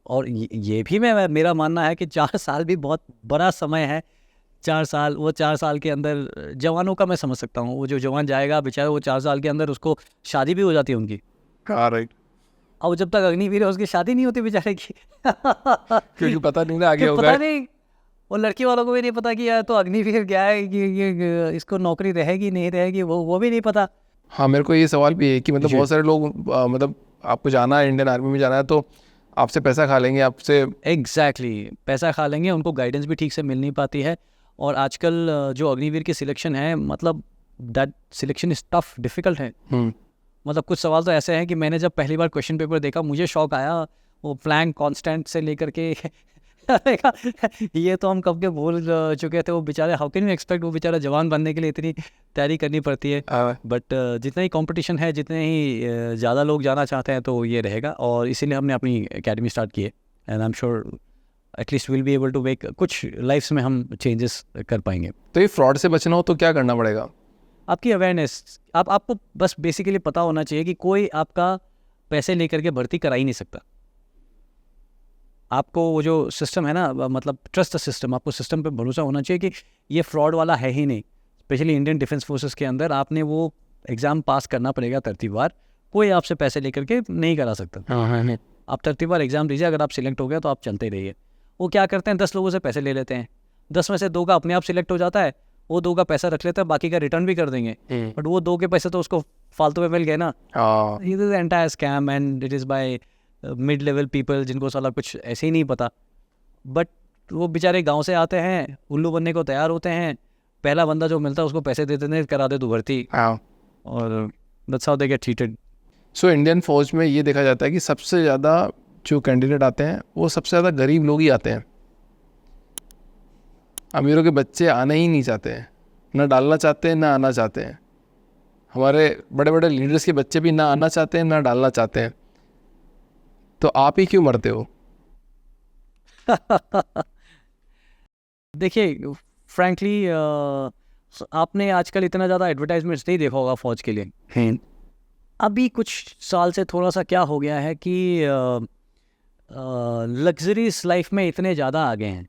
और ये भी मेरा मानना है कि 4 साल भी बहुत बड़ा समय है। 4 साल, वो 4 साल के अंदर जवानों का मैं समझ सकता हूँ, वो जो जवान जाएगा बेचारा, वो 4 साल के अंदर उसको शादी भी हो जाती है उनकी, राइट, और जब तक अग्निवीर है उसकी शादी नहीं होती बेचारे की क्योंकि पता नहीं ना आगे कि होगा। पता नहीं, और लड़की वालों को भी नहीं पता कि यार तो अग्निवीर क्या है, कि ये इसको नौकरी रहेगी नहीं रहेगी, वो भी नहीं पता। हाँ, मेरे को ये सवाल भी है कि मतलब जी। बहुत सारे लोग मतलब आपको जाना है, इंडियन आर्मी में जाना है, तो आपसे पैसा खा लेंगे, आपसे एग्जैक्टली पैसा खा लेंगे, उनको गाइडेंस भी ठीक से मिल नहीं पाती है। और आजकल जो अग्निवीर की सिलेक्शन है, मतलब that selection is tough, difficult है। मतलब कुछ सवाल तो ऐसे हैं कि मैंने जब पहली बार क्वेश्चन पेपर देखा मुझे शौक आया, वो फ्लैंक कांस्टेंट से लेकर के देखा, ये तो हम कब के भूल चुके थे। वो बेचारे, हाउ कैन यू एक्सपेक्ट, वो बेचारा जवान बनने के लिए इतनी तैयारी करनी पड़ती है। बट जितना ही कंपटीशन है, जितने ही ज़्यादा लोग जाना चाहते हैं, तो ये रहेगा, और इसीलिए हमने अपनी एकेडमी स्टार्ट की है। And I am sure at least will be able to make कुछ लाइफ्स में हम चेंजेस कर पाएंगे। तो ये फ्रॉड से बचना हो तो क्या करना पड़ेगा? आपकी अवेयरनेस, आपको बस बेसिकली पता होना चाहिए कि कोई आपका पैसे लेकर के भर्ती करा ही नहीं सकता। आपको वो जो सिस्टम है ना, मतलब ट्रस्ट द सिस्टम, आपको सिस्टम पे भरोसा होना चाहिए कि ये फ्रॉड वाला है ही नहीं। स्पेशली इंडियन डिफेंस फोर्सेस के अंदर आपने वो एग्ज़ाम पास करना पड़ेगा तरतीबवार, कोई आपसे पैसे लेकर के नहीं करा सकता। आप तरतीबवार एग्ज़ाम दीजिए, अगर आप सिलेक्ट हो गए तो आप चलते रहिए। वो क्या करते हैं, 10 लोगों से पैसे ले लेते हैं, 10 में से 2 का अपने आप सिलेक्ट हो जाता है, वो 2 का पैसा रख लेते हैं, बाकी का रिटर्न भी कर देंगे, बट वो 2 के पैसे तो उसको फालतू में मिल गए ना। It is entire scam and it is by mid level people, जिनको साला कुछ ऐसे ही नहीं पता। बट वो बेचारे गांव से आते हैं, उल्लू बनने को तैयार होते हैं, पहला बंदा जो मिलता है उसको पैसे दे देते हैं, करा दे तू भर्ती, और that's how they get treated. So Indian फौज में ये देखा जाता है कि सबसे ज़्यादा जो कैंडिडेट आते हैं वो सबसे ज़्यादा गरीब लोग ही आते हैं। अमीरों के बच्चे आना ही नहीं चाहते हैं, ना डालना चाहते हैं, ना आना चाहते हैं। हमारे बड़े बड़े लीडर्स के बच्चे भी ना आना चाहते हैं, ना डालना चाहते हैं। तो आप ही क्यों मरते हो? देखिए फ्रैंकली, आपने आजकल इतना ज़्यादा एडवर्टाइजमेंट्स नहीं देखा होगा फौज के लिए। अभी कुछ साल से थोड़ा सा क्या हो गया है कि लग्जरीज लाइफ में इतने ज़्यादा आ गए हैं,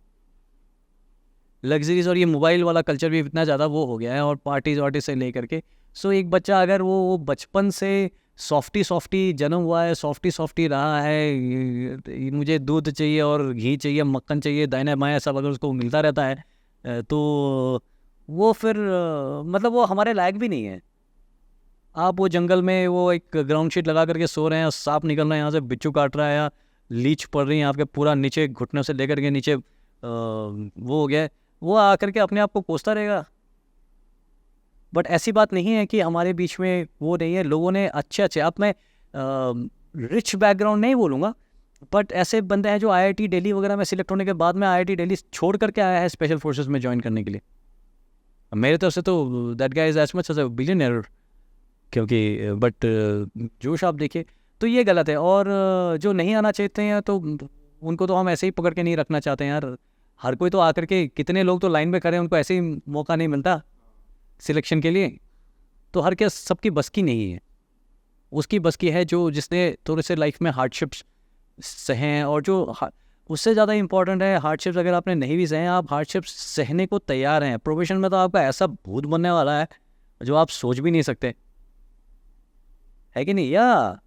लग्जरीज, और ये मोबाइल वाला कल्चर भी इतना ज़्यादा वो हो गया है, और पार्टीज वार्टी से लेकर के। सो एक बच्चा अगर वो बचपन से सॉफ्टी जन्म हुआ है, सॉफ्टी रहा है, मुझे दूध चाहिए और घी चाहिए, मक्खन चाहिए, दायना बायाँ सब अगर उसको मिलता रहता है, तो वो फिर मतलब वो हमारे लायक भी नहीं है। आप वो जंगल में वो एक ग्राउंड शीट लगा करके सो रहे हैं, सांप निकल रहा है यहाँ से, बिच्छू काट रहा है, या लीच पड़ रही है आपके पूरा नीचे घुटनों से लेकर के नीचे, वो हो गया है, वो आकर के अपने आप को कोसता रहेगा। बट ऐसी बात नहीं है कि हमारे बीच में वो नहीं है, लोगों ने अच्छे अब मैं रिच बैकग्राउंड नहीं बोलूँगा, बट ऐसे बंदे हैं जो IIT दिल्ली वगैरह में सिलेक्ट होने के बाद में IIT दिल्ली छोड़ करके आया है स्पेशल फोर्सेस में ज्वाइन करने के लिए। मेरे तरफ से तो that guy is as much as a billionaire, क्योंकि बट जोश आप देखिए तो ये गलत है। और जो नहीं आना चाहते हैं तो उनको तो हम ऐसे ही पकड़ के नहीं रखना चाहते हैं यार। हर कोई तो आकर के, कितने लोग तो लाइन में खड़े हैं, उनको ऐसे ही मौका नहीं मिलता सिलेक्शन के लिए। तो हर क्या सबकी बस की नहीं है, उसकी बस की है जो जिसने थोड़े से लाइफ में हार्डशिप्स सहे हैं, और जो उससे ज़्यादा इंपॉर्टेंट है हार्डशिप्स अगर आपने नहीं भी सहे, आप हार्डशिप्स सहने को तैयार हैं। प्रोफेशन में तो आपका ऐसा भूत बनने वाला है जो आप सोच भी नहीं सकते, है कि नहीं? या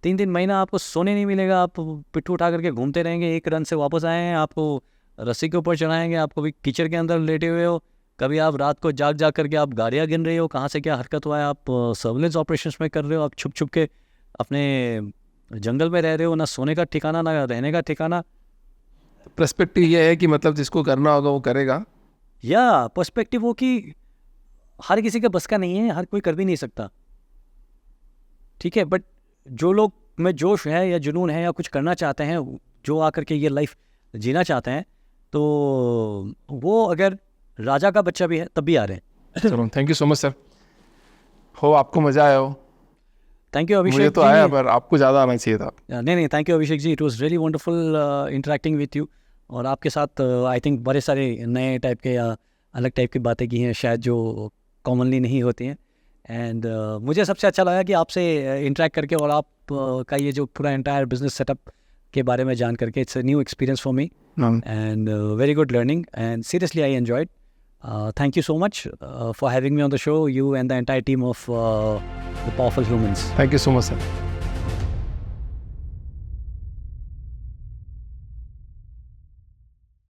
3 महीना आपको सोने नहीं मिलेगा, आप पिट्ठू उठा करके घूमते रहेंगे, 1 रन से वापस आए हैं, आपको रस्सी के ऊपर चढ़ाएंगे, आपको भी कीचड़ के अंदर लेटे हुए हो, कभी आप रात को जाग जाग करके आप गाड़ियाँ गिन रहे हो, कहाँ से क्या हरकत हुआ है, आप सर्विलेंस ऑपरेशंस में कर रहे हो, आप छुप छुप के अपने जंगल में रह रहे हो, ना सोने का ठिकाना ना रहने का ठिकाना। पर्सपेक्टिव ये है कि मतलब जिसको करना होगा वो करेगा। या पर्सपेक्टिव वो कि हर किसी के बस का नहीं है, हर कोई कर भी नहीं सकता, ठीक है। बट जो लोग में जोश है या जुनून है या कुछ करना चाहते हैं, जो आकर के ये लाइफ जीना चाहते हैं, तो वो अगर राजा का बच्चा भी है तब भी आ रहे हैं। चलो thank you so much sir. हो आपको मज़ा आया हो? थैंक यू अभिषेक मुझे तो जी। आया, पर आपको ज़्यादा आना चाहिए था। नहीं, thank you Abhishek ji, it was really wonderful interacting with you. और आपके साथ आई थिंक बड़े सारे नए टाइप के या अलग टाइप की बातें की हैं शायद, जो कॉमनली नहीं होती हैं। एंड मुझे सबसे अच्छा लगा कि आपसे इंटरेक्ट करके और आप का ये जो पूरा एंटायर बिजनेस सेटअप के बारे में जान करके, it's a new experience for me and very good learning and seriously I enjoyed. Thank you so much for having me on the show, you and the entire team of the Powerful Humans. Thank you so much sir.